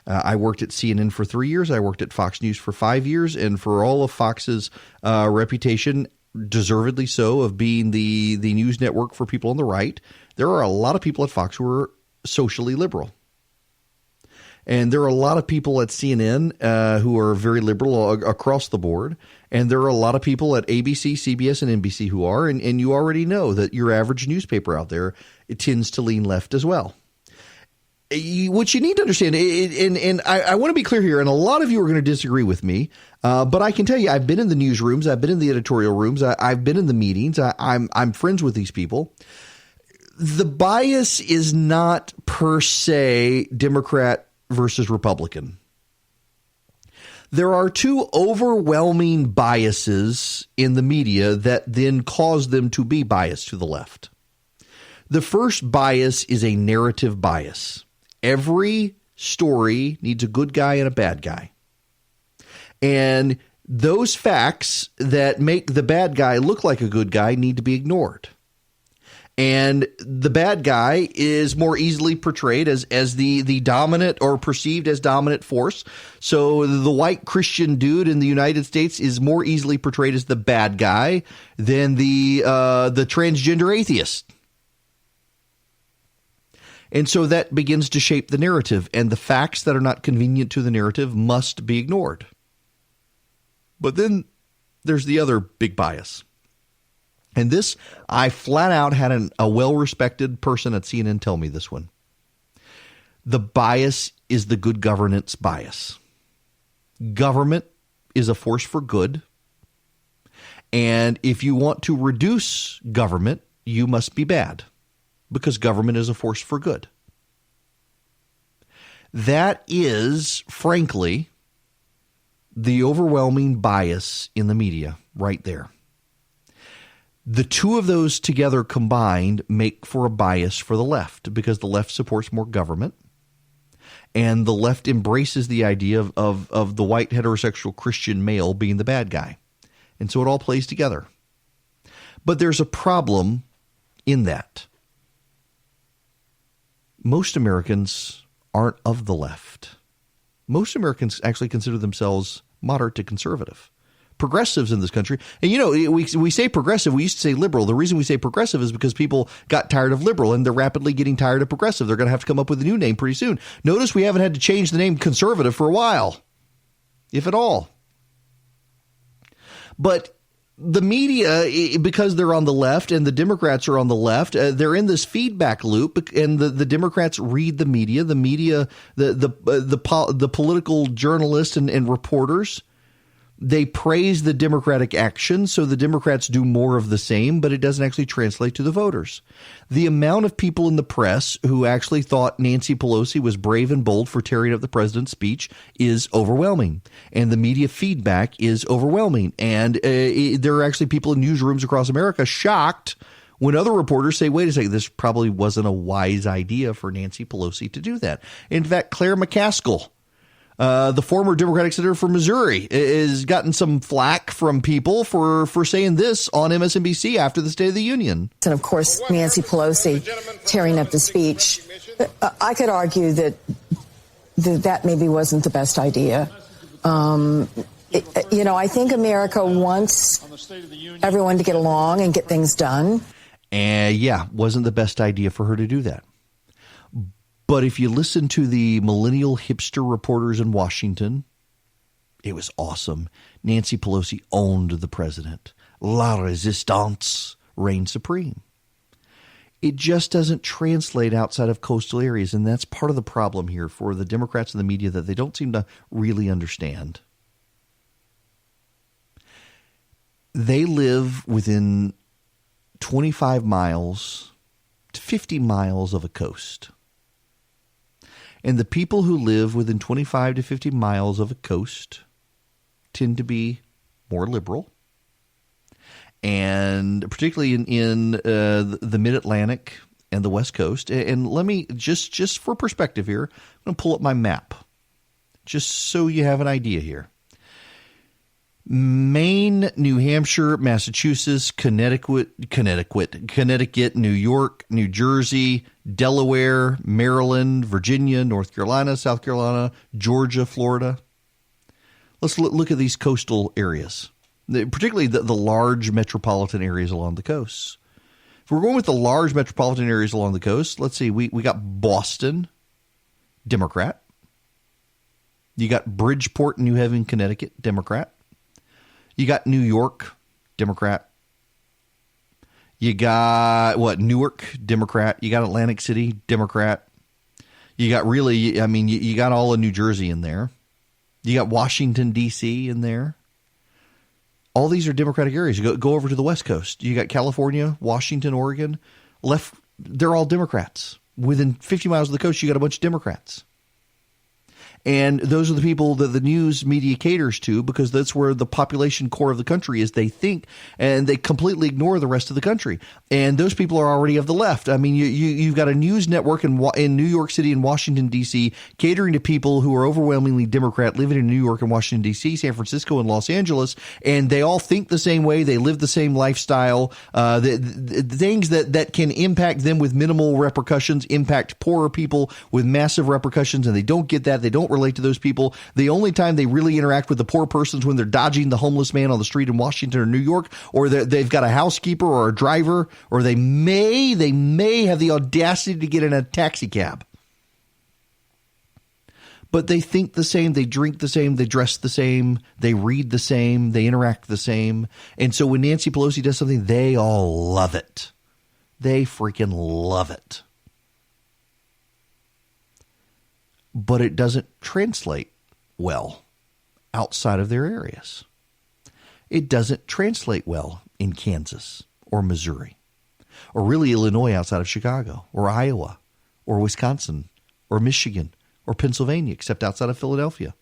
S1: I worked at CNN for 3 years. I worked at Fox News for 5 years, and for all of Fox's reputation, deservedly so, of being the news network for people on the right, there are a lot of people at Fox who are socially liberal. And there are a lot of people at CNN who are very liberal across the board. And there are a lot of people at ABC, CBS, and NBC who are. And you already know that your average newspaper out there, it tends to lean left as well. What you need to understand, and I want to be clear here, and a lot of you are going to disagree with me, but I can tell you I've been in the newsrooms, I've been in the editorial rooms, I've been in the meetings, I'm friends with these people. The bias is not per se Democrat versus Republican. There are two overwhelming biases in the media that then cause them to be biased to the left. The first bias is a narrative bias. Every story needs a good guy and a bad guy. And those facts that make the bad guy look like a good guy need to be ignored. And the bad guy is more easily portrayed as the dominant or perceived as dominant force. So the white Christian dude in the United States is more easily portrayed as the bad guy than the transgender atheist. And so that begins to shape the narrative, and the facts that are not convenient to the narrative must be ignored. But then there's the other big bias. And this, I flat out had a well-respected person at CNN tell me this one. The bias is the good governance bias. Government is a force for good. And if you want to reduce government, you must be bad, because government is a force for good. That is, frankly, the overwhelming bias in the media right there. The two of those together combined make for a bias for the left, because the left supports more government, and the left embraces the idea of the white heterosexual Christian male being the bad guy. And so it all plays together. But there's a problem in that. Most Americans aren't of the left. Most Americans actually consider themselves moderate to conservative. Progressives in this country, and you know, we say progressive, we used to say liberal. The reason we say progressive is because people got tired of liberal, and they're rapidly getting tired of progressive. They're going to have to come up with a new name pretty soon. Notice we haven't had to change the name conservative for a while, if at all. But the media, because they're on the left and the Democrats are on the left, they're in this feedback loop, and the Democrats read the media, the political journalists and reporters. They praise the Democratic action, so the Democrats do more of the same, but it doesn't actually translate to the voters. The amount of people in the press who actually thought Nancy Pelosi was brave and bold for tearing up the president's speech is overwhelming, and the media feedback is overwhelming. And there are actually people in newsrooms across America shocked when other reporters say, wait a second, this probably wasn't a wise idea for Nancy Pelosi to do that. In fact, Claire McCaskill, the former Democratic senator from Missouri, has gotten some flack from people for saying this on MSNBC after the State of the Union.
S12: And of course, Nancy Pelosi tearing up the speech. I could argue that maybe wasn't the best idea. I think America wants everyone to get along and get things done.
S1: And yeah, wasn't the best idea for her to do that. But if you listen to the millennial hipster reporters in Washington, it was awesome. Nancy Pelosi owned the president. La resistance reigned supreme. It just doesn't translate outside of coastal areas, and that's part of the problem here for the Democrats and the media, that they don't seem to really understand. They live within 25 miles to 50 miles of a coast. And the people who live within 25 to 50 miles of a coast tend to be more liberal. And particularly in the Mid-Atlantic and the West Coast. And let me, just for perspective here, I'm going to pull up my map, just so you have an idea here. Maine, New Hampshire, Massachusetts, Connecticut, New York, New Jersey, Delaware, Maryland, Virginia, North Carolina, South Carolina, Georgia, Florida. Let's look at these coastal areas, particularly the large metropolitan areas along the coast. If we're going with the large metropolitan areas along the coast, let's see, we got Boston, Democrat. You got Bridgeport, New Haven, Connecticut, Democrat. You got New York, Democrat. You got, Newark, Democrat. You got Atlantic City, Democrat. You got you got all of New Jersey in there. You got Washington, D.C. in there. All these are Democratic areas. You go over to the West Coast. You got California, Washington, Oregon. They're all Democrats. Within 50 miles of the coast, you got a bunch of Democrats. And those are the people that the news media caters to because that's where the population core of the country is, they think, and they completely ignore the rest of the country. And those people are already of the left. I mean, you've got a news network in New York City and Washington, D.C., catering to people who are overwhelmingly Democrat, living in New York and Washington, D.C., San Francisco, and Los Angeles, and they all think the same way. They live the same lifestyle. The things that can impact them with minimal repercussions impact poorer people with massive repercussions, and they don't get that. They don't relate to those people. The only time they really interact with the poor persons when they're dodging the homeless man on the street in Washington or New York, or they've got a housekeeper or a driver, or they may have the audacity to get in a taxi cab. But they think the same, they drink the same, they dress the same, they read the same, they interact the same. And so when Nancy Pelosi does something, they all love it. They freaking love it. But it doesn't translate well outside of their areas. It doesn't translate well in Kansas or Missouri, or really Illinois outside of Chicago, or Iowa, or Wisconsin, or Michigan, or Pennsylvania, except outside of Philadelphia.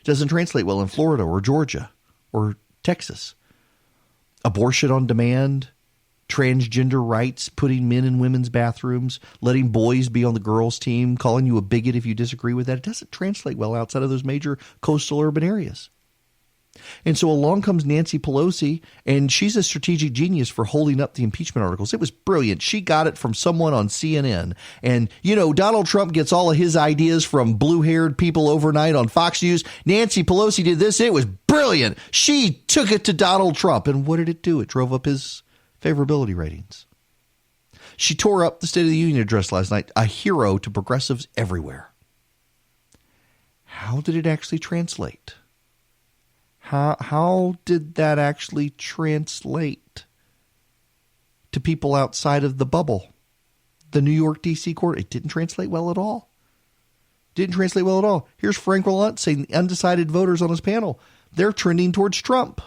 S1: It doesn't translate well in Florida or Georgia or Texas. Abortion on demand, transgender rights, putting men in women's bathrooms, letting boys be on the girls' team, calling you a bigot if you disagree with that. It doesn't translate well outside of those major coastal urban areas. And so along comes Nancy Pelosi, and she's a strategic genius for holding up the impeachment articles. It was brilliant. She got it from someone on CNN. And, Donald Trump gets all of his ideas from blue-haired people overnight on Fox News. Nancy Pelosi did this. It was brilliant. She took it to Donald Trump. And what did it do? It drove up his favorability ratings. She tore up the State of the Union address last night, a hero to progressives everywhere. How did it actually translate? How did that actually translate to people outside of the bubble? The New York, D.C. court, it didn't translate well at all. Didn't translate well at all. Here's Frank Rollant saying the undecided voters on his panel, they're trending towards Trump.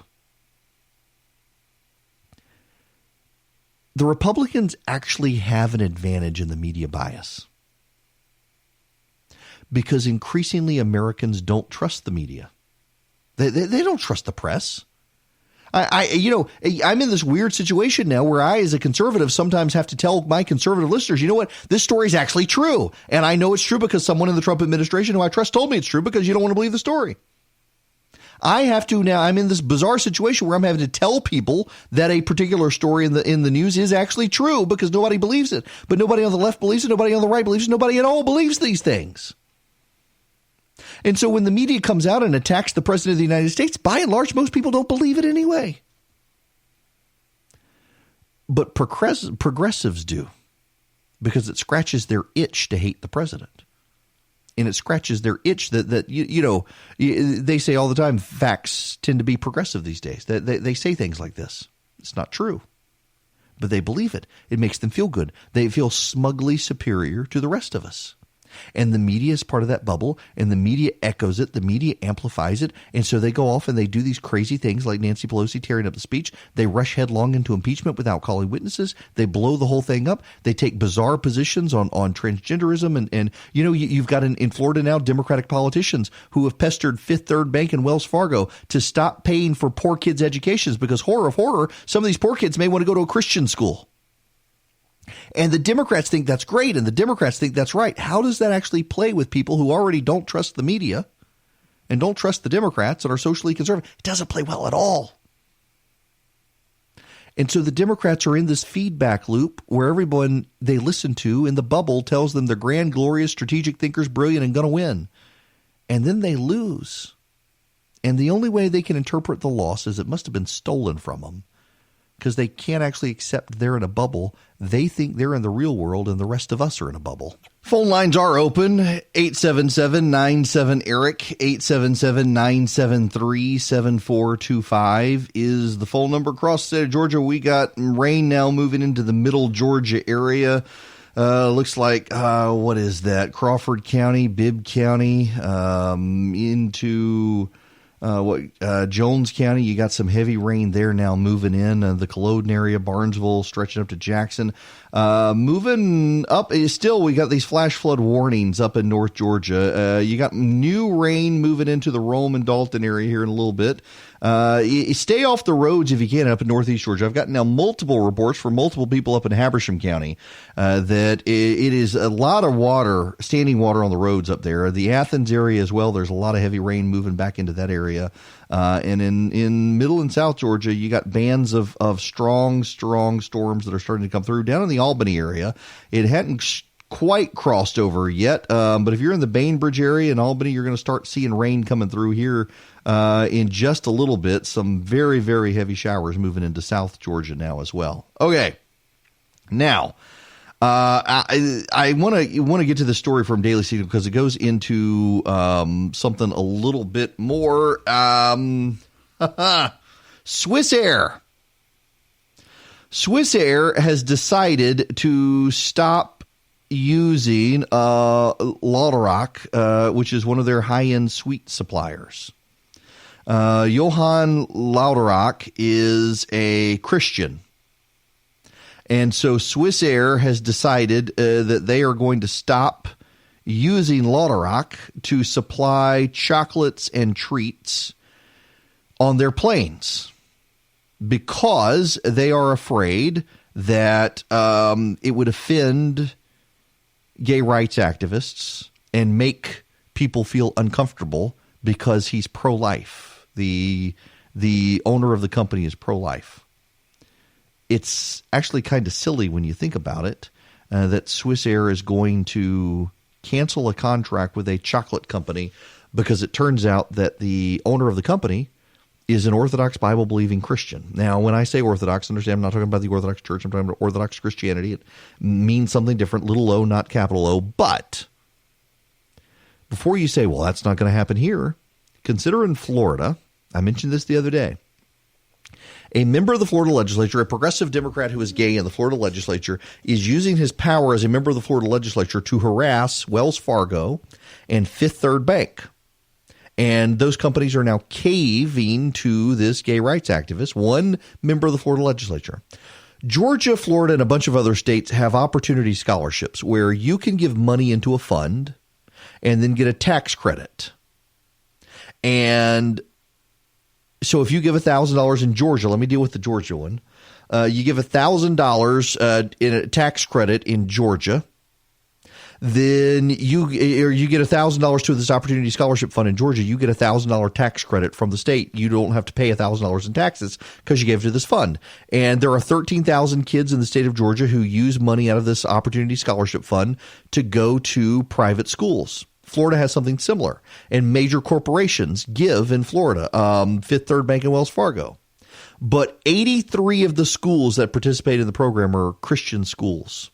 S1: The Republicans actually have an advantage in the media bias because increasingly Americans don't trust the media. They don't trust the press. I'm in this weird situation now where I, as a conservative, sometimes have to tell my conservative listeners, you know what, this story is actually true. And I know it's true because someone in the Trump administration who I trust told me it's true because you don't want to believe the story. I have to now, I'm in this bizarre situation where I'm having to tell people that a particular story in the news is actually true because nobody believes it. But nobody on the left believes it, nobody on the right believes it, nobody at all believes these things. And so when the media comes out and attacks the president of the United States, by and large, most people don't believe it anyway. But progressives do because it scratches their itch to hate the president. And it scratches their itch that they say all the time, facts tend to be progressive these days. They say things like this. It's not true. But they believe it. It makes them feel good. They feel smugly superior to the rest of us. And the media is part of that bubble, and the media echoes it, the media amplifies it, and so they go off and they do these crazy things like Nancy Pelosi tearing up the speech. They rush headlong into impeachment without calling witnesses. They blow the whole thing up. They take bizarre positions on transgenderism, and you've got in Florida now Democratic politicians who have pestered Fifth Third Bank and Wells Fargo to stop paying for poor kids' educations because, horror of horror, some of these poor kids may want to go to a Christian school. And the Democrats think that's great, and the Democrats think that's right. How does that actually play with people who already don't trust the media and don't trust the Democrats and are socially conservative? It doesn't play well at all. And so the Democrats are in this feedback loop where everyone they listen to in the bubble tells them they're grand, glorious, strategic thinkers, brilliant, and going to win. And then they lose. And the only way they can interpret the loss is it must have been stolen from them, because they can't actually accept they're in a bubble. They think they're in the real world and the rest of us are in a bubble. Phone lines are open. 877-97-ERIC, 877-973-7425 is the phone number. Across the state of Georgia, we got rain now moving into the middle Georgia area. Looks like, what is that? Crawford County, Bibb County, into... Jones County, you got some heavy rain there now moving in. The Culloden area, Barnesville, stretching up to Jackson. Moving up, still we got these flash flood warnings up in North Georgia. You got new rain moving into the Rome and Dalton area here in a little bit. Stay off the roads if you can up in Northeast Georgia. I've gotten now multiple reports from multiple people up in Hampshire County that it is a lot of water, standing water on the roads up there. The Athens area as well, there's a lot of heavy rain moving back into that area. And in middle and south Georgia, you got bands of strong storms that are starting to come through. Down in the Albany area, it hadn't quite crossed over yet, but if you're in the Bainbridge area in Albany, you're going to start seeing rain coming through here in just a little bit. Some very, very heavy showers moving into South Georgia now as well. Okay, now I want to get to the story from Daily Signal because it goes into something a little bit more. Swiss Air. Swiss Air has decided to stop using Lauterbach, which is one of their high-end sweet suppliers. Johann Lauterbach is a Christian. And so Swiss Air has decided that they are going to stop using Lauterbach to supply chocolates and treats on their planes because they are afraid that it would offend gay rights activists and make people feel uncomfortable because he's pro-life. The owner of the company is pro-life. It's actually kind of silly when you think about it, that Swiss Air is going to cancel a contract with a chocolate company because it turns out that the owner of the company is an Orthodox Bible-believing Christian. Now, when I say Orthodox, understand I'm not talking about the Orthodox Church. I'm talking about Orthodox Christianity. It means something different, little o, not capital O. But before you say, well, that's not going to happen here, consider in Florida, I mentioned this the other day, a member of the Florida legislature, a progressive Democrat who is gay in the Florida legislature, is using his power as a member of the Florida legislature to harass Wells Fargo and Fifth Third Bank. And those companies are now caving to this gay rights activist, one member of the Florida legislature. Georgia, Florida, and a bunch of other states have opportunity scholarships where you can give money into a fund and then get a tax credit. And so if you give $1,000 in Georgia, let me deal with the Georgia one. You give $1,000 in a tax credit in Georgia. Then you get $1,000 to this opportunity scholarship fund in Georgia. You get $1,000 tax credit from the state. You don't have to pay $1,000 in taxes because you gave it to this fund. And there are 13,000 kids in the state of Georgia who use money out of this opportunity scholarship fund to go to private schools. Florida has something similar, and major corporations give in Florida, Fifth Third Bank and Wells Fargo. But 83 of the schools that participate in the program are Christian schools.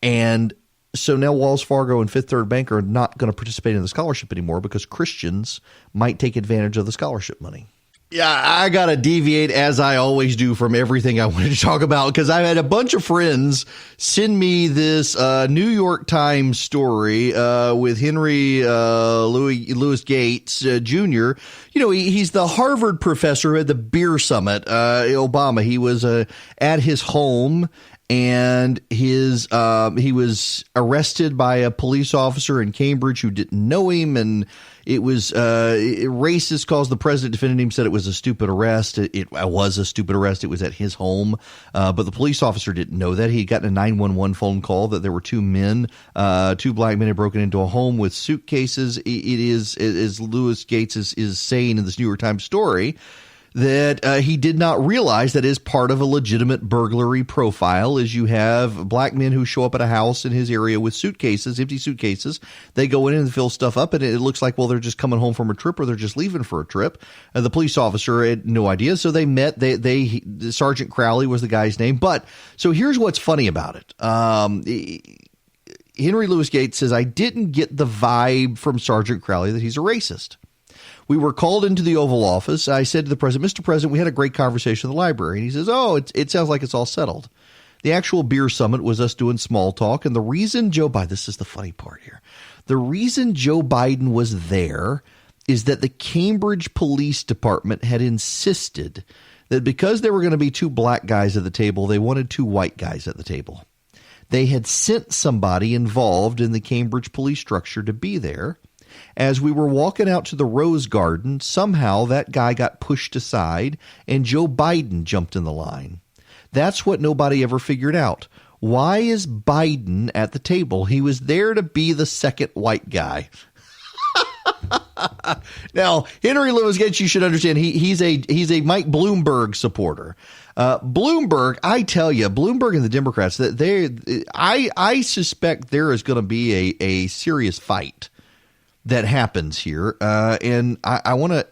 S1: And so now Wells Fargo and Fifth Third Bank are not going to participate in the scholarship anymore because Christians might take advantage of the scholarship money. Yeah, I got to deviate, as I always do, from everything I wanted to talk about because I've had a bunch of friends send me this New York Times story with Henry Louis Gates Jr. You know, he's the Harvard professor at the beer summit, Obama. He was at his home. And he was arrested by a police officer in Cambridge who didn't know him, and it was racist calls. The president defended him, said it was a stupid arrest. It was a stupid arrest. It was at his home, but the police officer didn't know that. He had gotten a 911 phone call that there were two black men had broken into a home with suitcases. It is, as Louis Gates is saying in this New York Times story, that he did not realize that is part of a legitimate burglary profile is you have black men who show up at a house in his area with suitcases, empty suitcases. They go in and fill stuff up, and it looks like, well, they're just coming home from a trip or they're just leaving for a trip. The police officer had no idea, so they met. Sergeant Crowley was the guy's name. But so here's what's funny about it. Henry Louis Gates says, I didn't get the vibe from Sergeant Crowley that he's a racist. We were called into the Oval Office. I said to the president, Mr. President, we had a great conversation in the library. And he says, it sounds like it's all settled. The actual beer summit was us doing small talk. And the reason this is the funny part here. The reason Joe Biden was there is that the Cambridge Police Department had insisted that because there were going to be 2 black guys at the table, they wanted 2 white guys at the table. They had sent somebody involved in the Cambridge police structure to be there. As we were walking out to the Rose Garden, somehow that guy got pushed aside and Joe Biden jumped in the line. That's what nobody ever figured out. Why is Biden at the table? He was there to be the second white guy. Now, Henry Louis Gates, you should understand, he's a Mike Bloomberg supporter. Bloomberg, I tell you, Bloomberg and the Democrats, I suspect there is going to be a serious fight that happens here, and I want to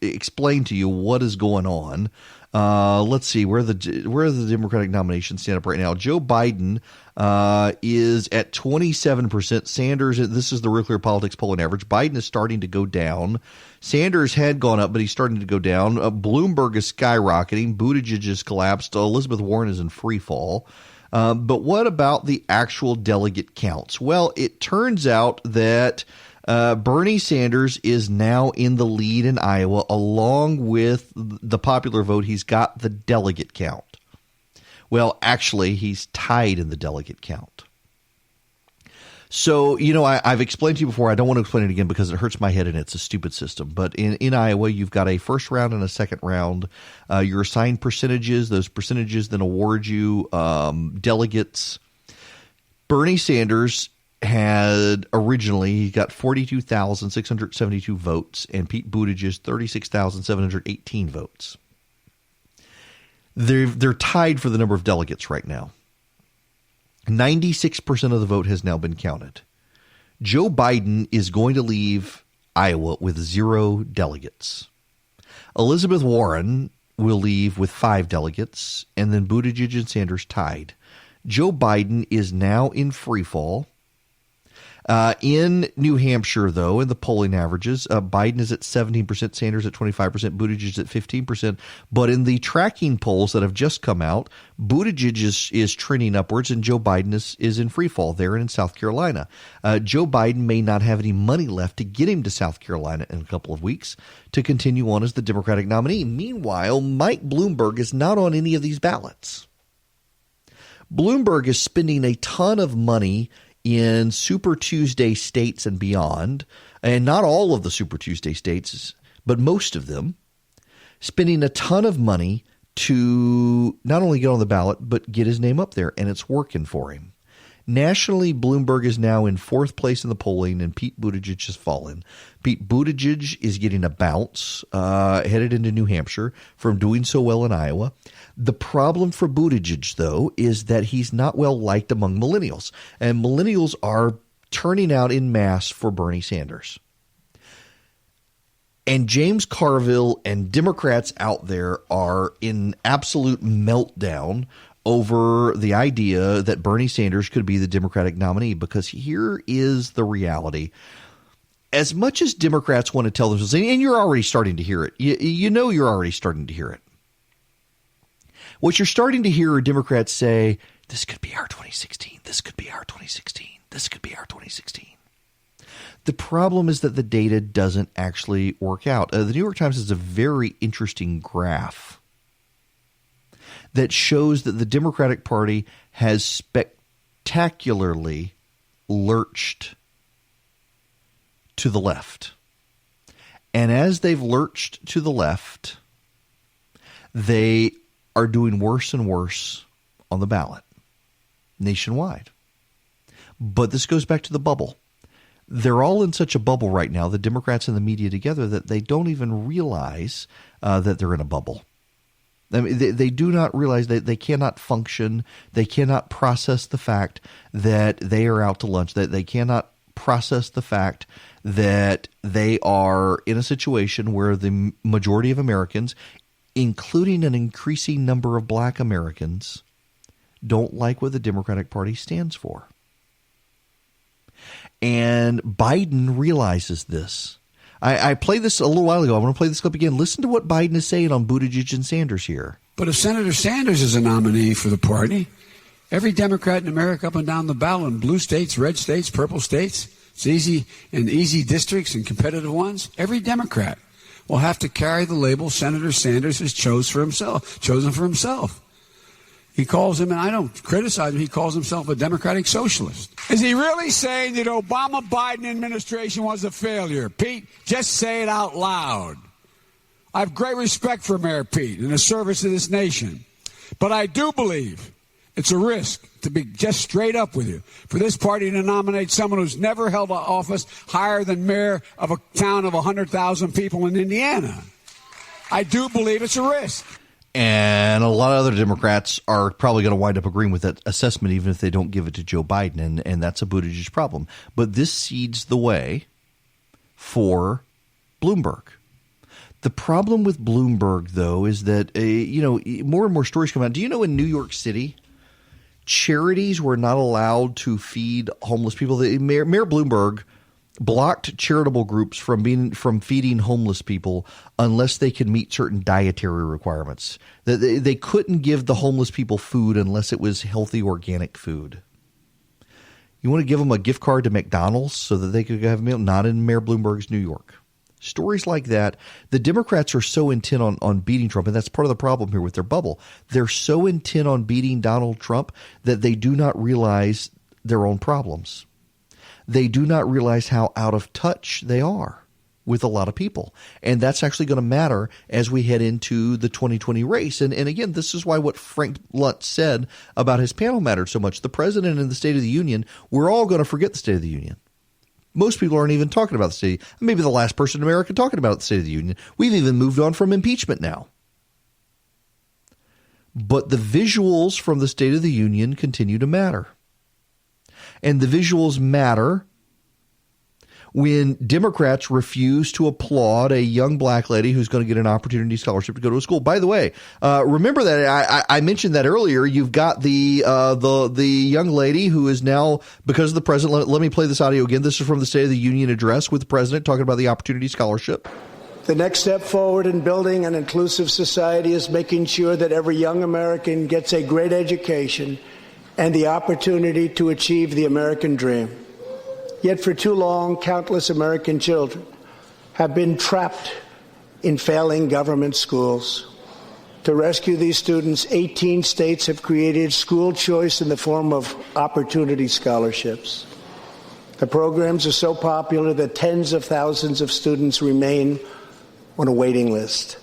S1: explain to you what is going on. Let's see where the Democratic nominations stand up right now. Joe Biden is at 27%. Sanders, this is the Real Clear Politics polling average. Biden is starting to go down. Sanders had gone up, but he's starting to go down. Bloomberg is skyrocketing. Buttigieg has collapsed. Elizabeth Warren is in free fall. But what about the actual delegate counts? Well, it turns out that Bernie Sanders is now in the lead in Iowa, along with the popular vote. He's got the delegate count. Well, actually, he's tied in the delegate count. So, I've explained to you before. I don't want to explain it again because it hurts my head and it's a stupid system. But in Iowa, you've got a first round and a second round. You're assigned percentages. Those percentages then award you delegates. Bernie Sanders had originally, he got 42,672 votes, and Pete Buttigieg 36,718 votes. They're tied for the number of delegates right now. 96% of the vote has now been counted. Joe Biden is going to leave Iowa with 0 delegates. Elizabeth Warren will leave with 5 delegates, and then Buttigieg and Sanders tied. Joe Biden is now in free fall. In New Hampshire, though, in the polling averages, Biden is at 17%, Sanders at 25%, Buttigieg at 15%. But in the tracking polls that have just come out, Buttigieg is trending upwards, and Joe Biden is in free fall there in South Carolina. Joe Biden may not have any money left to get him to South Carolina in a couple of weeks to continue on as the Democratic nominee. Meanwhile, Mike Bloomberg is not on any of these ballots. Bloomberg is spending a ton of money in Super Tuesday states and beyond, and not all of the Super Tuesday states, but most of them, spending a ton of money to not only get on the ballot, but get his name up there, and it's working for him. Nationally, Bloomberg is now in 4th place in the polling, and Pete Buttigieg has fallen. Pete Buttigieg is getting a bounce headed into New Hampshire from doing so well in Iowa. The problem for Buttigieg, though, is that he's not well liked among millennials, and millennials are turning out in mass for Bernie Sanders. And James Carville and Democrats out there are in absolute meltdown over the idea that Bernie Sanders could be the Democratic nominee, because here is the reality. As much as Democrats want to tell themselves, and you're already starting to hear it, you're already starting to hear it. What you're starting to hear are Democrats say, this could be our 2016, this could be our 2016, this could be our 2016. The problem is that the data doesn't actually work out. The New York Times has a very interesting graph that shows that the Democratic Party has spectacularly lurched to the left. And as they've lurched to the left, they are doing worse and worse on the ballot nationwide. But this goes back to the bubble. they're all in such a bubble right now, the Democrats and the media together, that they don't even realize that they're in a bubble. I mean, they do not realize that they cannot function. They cannot process the fact that they are out to lunch, that they cannot process the fact that they are in a situation where the majority of Americans, including an increasing number of black Americans, don't like what the Democratic Party stands for. And Biden realizes this. I played this a little while ago. I want to play this clip again. Listen to what Biden is saying on Buttigieg and Sanders here.
S10: But if Senator Sanders is a nominee for the party, every Democrat in America up and down the ballot in blue states, red states, purple states, it's easy districts and competitive ones, every Democrat will have to carry the label Senator Sanders has chosen for himself. He calls him, and I don't criticize him, he calls himself a democratic socialist. Is he really saying that Obama-Biden administration was a failure? Pete, just say it out loud. I have great respect for Mayor Pete and his service to this nation. But I do believe it's a risk, to be just straight up with you, for this party to nominate someone who's never held office higher than mayor of a town of 100,000 people in Indiana. I do believe it's a risk.
S1: And a lot of other Democrats are probably going to wind up agreeing with that assessment, even if they don't give it to Joe Biden, and that's a Buttigieg problem. But this seeds the way for Bloomberg. The problem with Bloomberg, though, is that more and more stories come out. Do you know in New York City, charities were not allowed to feed homeless people? Mayor Bloomberg blocked charitable groups from feeding homeless people unless they could meet certain dietary requirements. They couldn't give the homeless people food unless it was healthy organic food. You want to give them a gift card to McDonald's so that they could have a meal? Not in Mayor Bloomberg's New York. Stories like that. The Democrats are so intent on beating Trump, and that's part of the problem here with their bubble. They're so intent on beating Donald Trump that they do not realize their own problems. They do not realize how out of touch they are with a lot of people. And that's actually going to matter as we head into the 2020 race. And again, this is why what Frank Luntz said about his panel mattered so much. The president and the State of the Union, we're all going to forget the State of the Union. Most people aren't even talking about the state. Maybe the last person in America talking about the State of the Union. We've even moved on from impeachment now. But the visuals from the State of the Union continue to matter. And the visuals matter when Democrats refuse to applaud a young black lady who's going to get an opportunity scholarship to go to a school. By the way, remember that I mentioned that earlier. You've got the young lady who is now, because of the president. Let me play this audio again. This is from the State of the Union address with the president talking about the opportunity scholarship.
S13: The next step forward in building an inclusive society is making sure that every young American gets a great education and the opportunity to achieve the American dream. Yet for too long, countless American children have been trapped in failing government schools. To rescue these students, 18 states have created school choice in the form of opportunity scholarships. The programs are so popular that tens of thousands of students remain on a waiting list.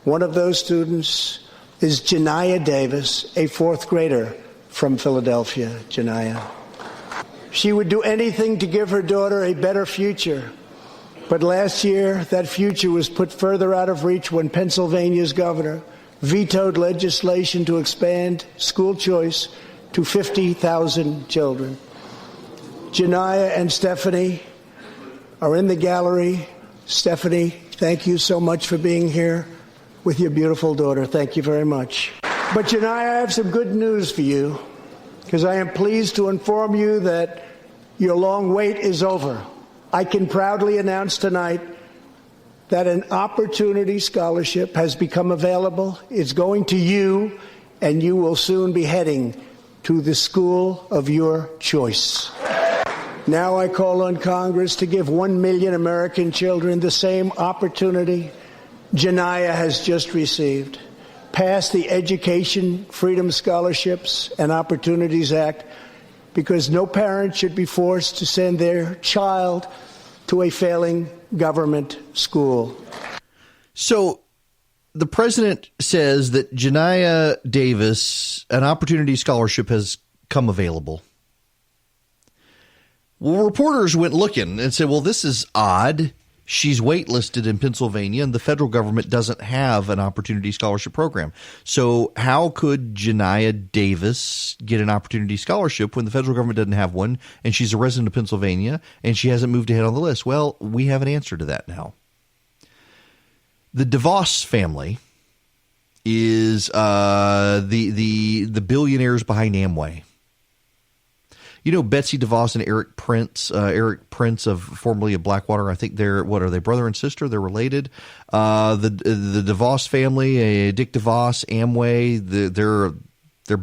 S13: One of those students is Janiyah Davis, a fourth grader from Philadelphia. Janiyah. She would do anything to give her daughter a better future. But last year, that future was put further out of reach when Pennsylvania's governor vetoed legislation to expand school choice to 50,000 children. Janiyah and Stephanie are in the gallery. Stephanie, thank you so much for being here with your beautiful daughter. Thank you very much. But Janiyah, I have some good news for you, because I am pleased to inform you that your long wait is over. I can proudly announce tonight that an opportunity scholarship has become available. It's going to you, and you will soon be heading to the school of your choice. Now I call on Congress to give 1 million American children the same opportunity Janiyah has just received. Pass the Education Freedom Scholarships and Opportunities Act, because no parent should be forced to send their child to a failing government school.
S1: So the president says that Janiyah Davis, an opportunity scholarship has come available. Well, reporters went looking and said, well, this is odd. She's waitlisted in Pennsylvania, and the federal government doesn't have an opportunity scholarship program. So how could Janiah Davis get an opportunity scholarship when the federal government doesn't have one, and she's a resident of Pennsylvania, and she hasn't moved ahead on the list? Well, we have an answer to that now. The DeVos family is the billionaires behind Amway. You know Betsy DeVos and Eric Prince of formerly of Blackwater. I think are they brother and sister? They're related. The DeVos family, Dick DeVos, Amway, they're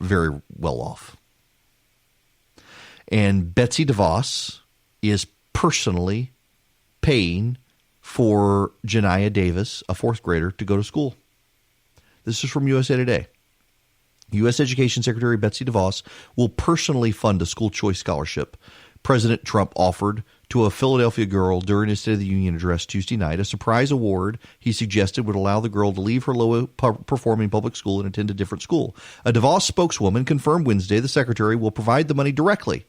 S1: very well off. And Betsy DeVos is personally paying for Janiah Davis, a fourth grader, to go to school. This is from USA Today. U.S. Education Secretary Betsy DeVos will personally fund a school choice scholarship President Trump offered to a Philadelphia girl during his State of the Union address Tuesday night. A surprise award, he suggested, would allow the girl to leave her low-performing public school and attend a different school. A DeVos spokeswoman confirmed Wednesday the secretary will provide the money directly.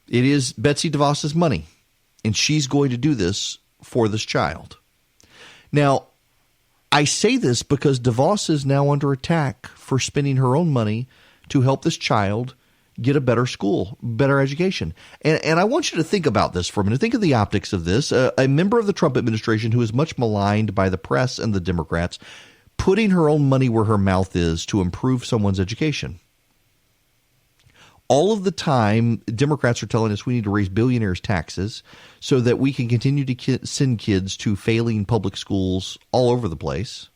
S1: It is Betsy DeVos's money, and she's going to do this for this child. Now, I say this because DeVos is now under attack for spending her own money to help this child get a better school, better education. And I want you to think about this for a minute. Think of the optics of this. A member of the Trump administration who is much maligned by the press and the Democrats, putting her own money where her mouth is to improve someone's education. All of the time, Democrats are telling us we need to raise billionaires' taxes so that we can continue to send kids to failing public schools all over the place.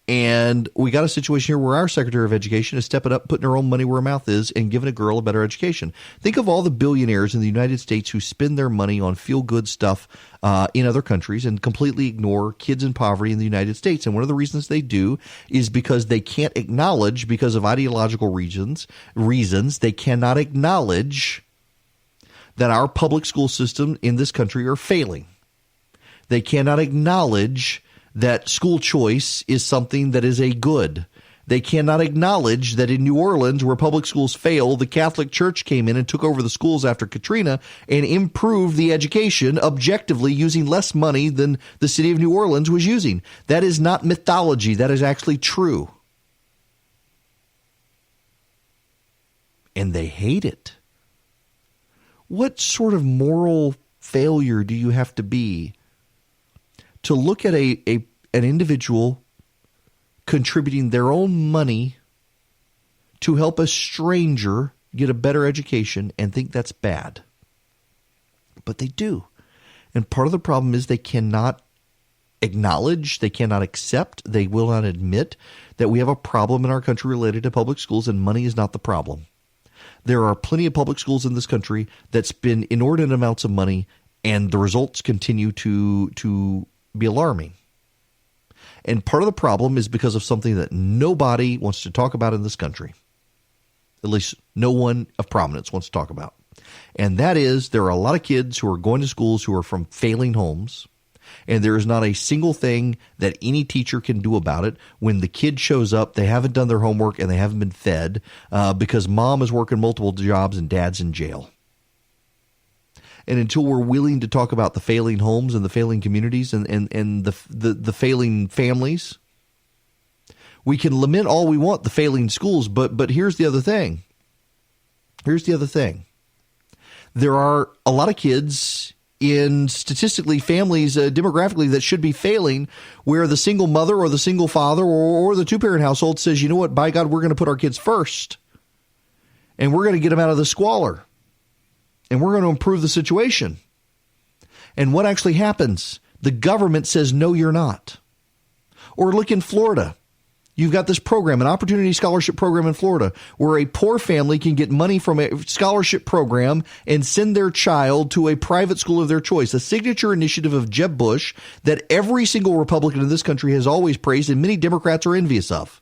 S1: And we got a situation here where our Secretary of Education is stepping up, putting her own money where her mouth is, and giving a girl a better education. Think of all the billionaires in the United States who spend their money on feel-good stuff in other countries and completely ignore kids in poverty in the United States. And one of the reasons they do is because they can't acknowledge, because of ideological reasons, they cannot acknowledge that our public school system in this country are failing. They cannot acknowledge that school choice is something that is a good. They cannot acknowledge that in New Orleans, where public schools fail, the Catholic Church came in and took over the schools after Katrina and improved the education objectively using less money than the city of New Orleans was using. That is not mythology. That is actually true. And they hate it. What sort of moral failure do you have to be to look at an individual contributing their own money to help a stranger get a better education and think that's bad? But they do. And part of the problem is they cannot acknowledge, they cannot accept, they will not admit that we have a problem in our country related to public schools, and money is not the problem. There are plenty of public schools in this country that spend inordinate amounts of money, and the results continue to be alarming. And part of the problem is because of something that nobody wants to talk about in this country. At least no one of prominence wants to talk about. And that is, there are a lot of kids who are going to schools who are from failing homes, and there is not a single thing that any teacher can do about it. When the kid shows up, they haven't done their homework and they haven't been fed because mom is working multiple jobs and dad's in jail. And until we're willing to talk about the failing homes and the failing communities and the failing families, we can lament all we want the failing schools. But here's the other thing. There are a lot of kids in statistically families demographically that should be failing, where the single mother or the single father or the two-parent household says, you know what, by God, we're going to put our kids first. And we're going to get them out of the squalor. And we're going to improve the situation. And what actually happens? The government says, no, you're not. Or look in Florida. You've got this program, an opportunity scholarship program in Florida, where a poor family can get money from a scholarship program and send their child to a private school of their choice, a signature initiative of Jeb Bush that every single Republican in this country has always praised and many Democrats are envious of.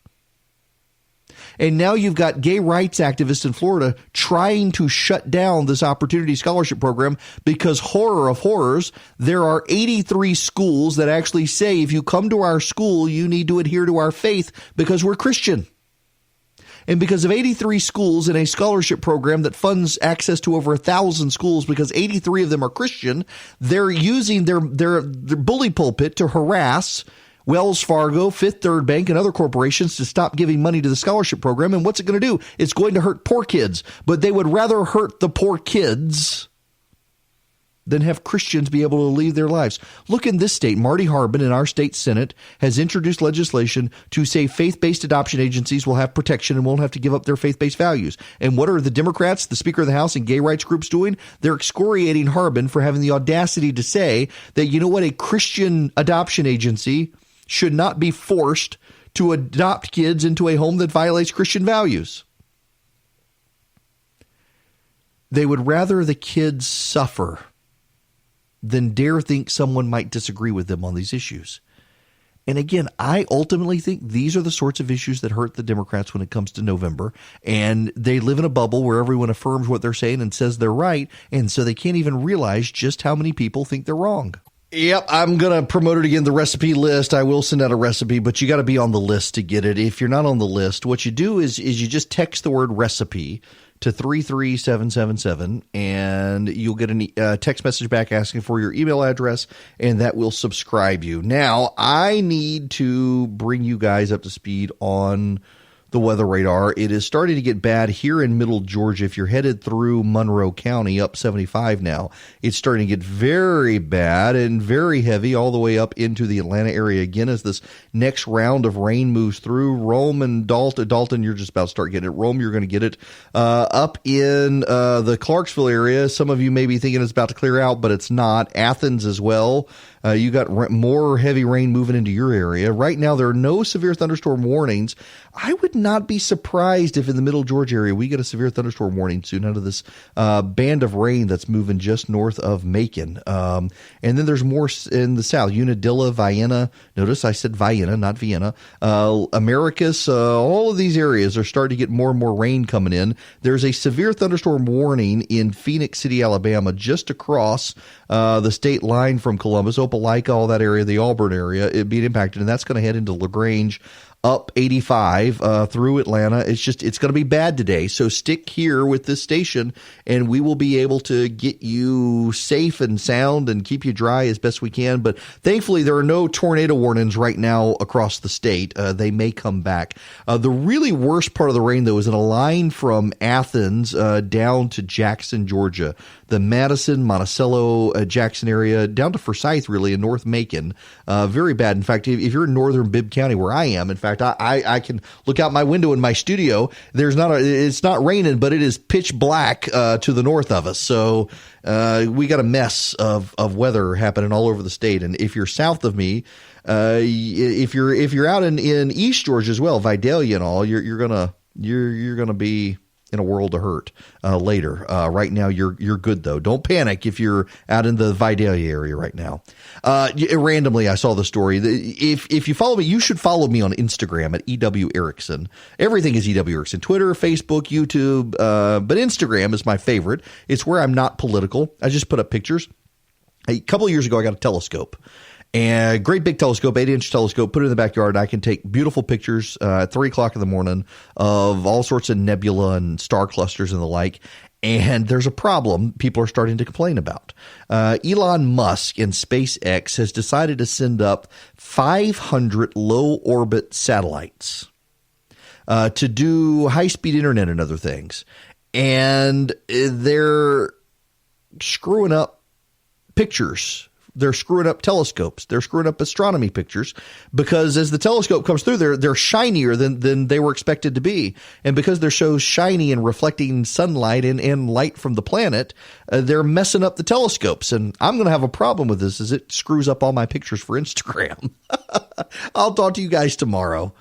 S1: And now you've got gay rights activists in Florida trying to shut down this opportunity scholarship program because, horror of horrors, there are 83 schools that actually say if you come to our school, you need to adhere to our faith because we're Christian. And because of 83 schools in a scholarship program that funds access to over 1,000 schools, because 83 of them are Christian, they're using their bully pulpit to harass Wells Fargo, Fifth Third Bank, and other corporations to stop giving money to the scholarship program. And what's it going to do? It's going to hurt poor kids. But they would rather hurt the poor kids than have Christians be able to lead their lives. Look in this state. Marty Harbin in our state Senate has introduced legislation to say faith-based adoption agencies will have protection and won't have to give up their faith-based values. And what are the Democrats, the Speaker of the House, and gay rights groups doing? They're excoriating Harbin for having the audacity to say that, you know what, a Christian adoption agency should not be forced to adopt kids into a home that violates Christian values. They would rather the kids suffer than dare think someone might disagree with them on these issues. And again, I ultimately think these are the sorts of issues that hurt the Democrats when it comes to November. And they live in a bubble where everyone affirms what they're saying and says they're right. And so they can't even realize just how many people think they're wrong. Yep, I'm going to promote it again, the recipe list. I will send out a recipe, but you got to be on the list to get it. If you're not on the list, what you do is you just text the word recipe to 33777, and you'll get a text message back asking for your email address, and that will subscribe you. Now, I need to bring you guys up to speed on the weather radar. It is starting to get bad here in middle Georgia. If you're headed through Monroe County up 75 now, it's starting to get very bad and very heavy all the way up into the Atlanta area again as this next round of rain moves through. Rome and Dalton, you're just about to start getting it. Rome, you're going to get it. Up in the Clarksville area, some of you may be thinking it's about to clear out, but it's not. Athens as well. You got more heavy rain moving into your area. Right now, there are no severe thunderstorm warnings. I would not be surprised if in the middle Georgia area we get a severe thunderstorm warning soon out of this band of rain that's moving just north of Macon. And then there's more in the south. Unadilla, Vienna. Notice I said Vienna, not Vienna. Americus, all of these areas are starting to get more and more rain coming in. There's a severe thunderstorm warning in Phoenix City, Alabama, just across the state line from Columbus, Opelika, all that area, the Auburn area, it being impacted, and that's going to head into LaGrange, up 85 through Atlanta. It's going to be bad today. So stick here with this station, and we will be able to get you safe and sound and keep you dry as best we can. But thankfully, there are no tornado warnings right now across the state. They may come back. The really worst part of the rain, though, is in a line from Athens down to Jackson, Georgia. The Madison, Monticello, Jackson area, down to Forsyth, really, in North Macon. Very bad. In fact, if you're in northern Bibb County, where I am, in fact, I can look out my window in my studio. It's not raining, but it is pitch black to the north of us. So we got a mess of weather happening all over the state. And if you're south of me, if you're out in East Georgia as well, Vidalia and all, you're gonna be in a world of hurt later. Right now, you're good, though. Don't panic if you're out in the Vidalia area right now. Randomly, I saw the story. If you follow me, you should follow me on Instagram at EW Erickson. Everything is EW Erickson. Twitter, Facebook, YouTube, but Instagram is my favorite. It's where I'm not political. I just put up pictures. A couple of years ago, I got a telescope. And a great big telescope, 8-inch telescope, put it in the backyard. I can take beautiful pictures at 3 o'clock in the morning of all sorts of nebula and star clusters and the like. And there's a problem people are starting to complain about. Elon Musk and SpaceX has decided to send up 500 low-orbit satellites to do high-speed internet and other things. And they're screwing up pictures. They're screwing up telescopes. They're screwing up astronomy pictures because as the telescope comes through, they're shinier than they were expected to be. And because they're so shiny and reflecting sunlight and light from the planet, they're messing up the telescopes. And I'm going to have a problem with this as it screws up all my pictures for Instagram. I'll talk to you guys tomorrow.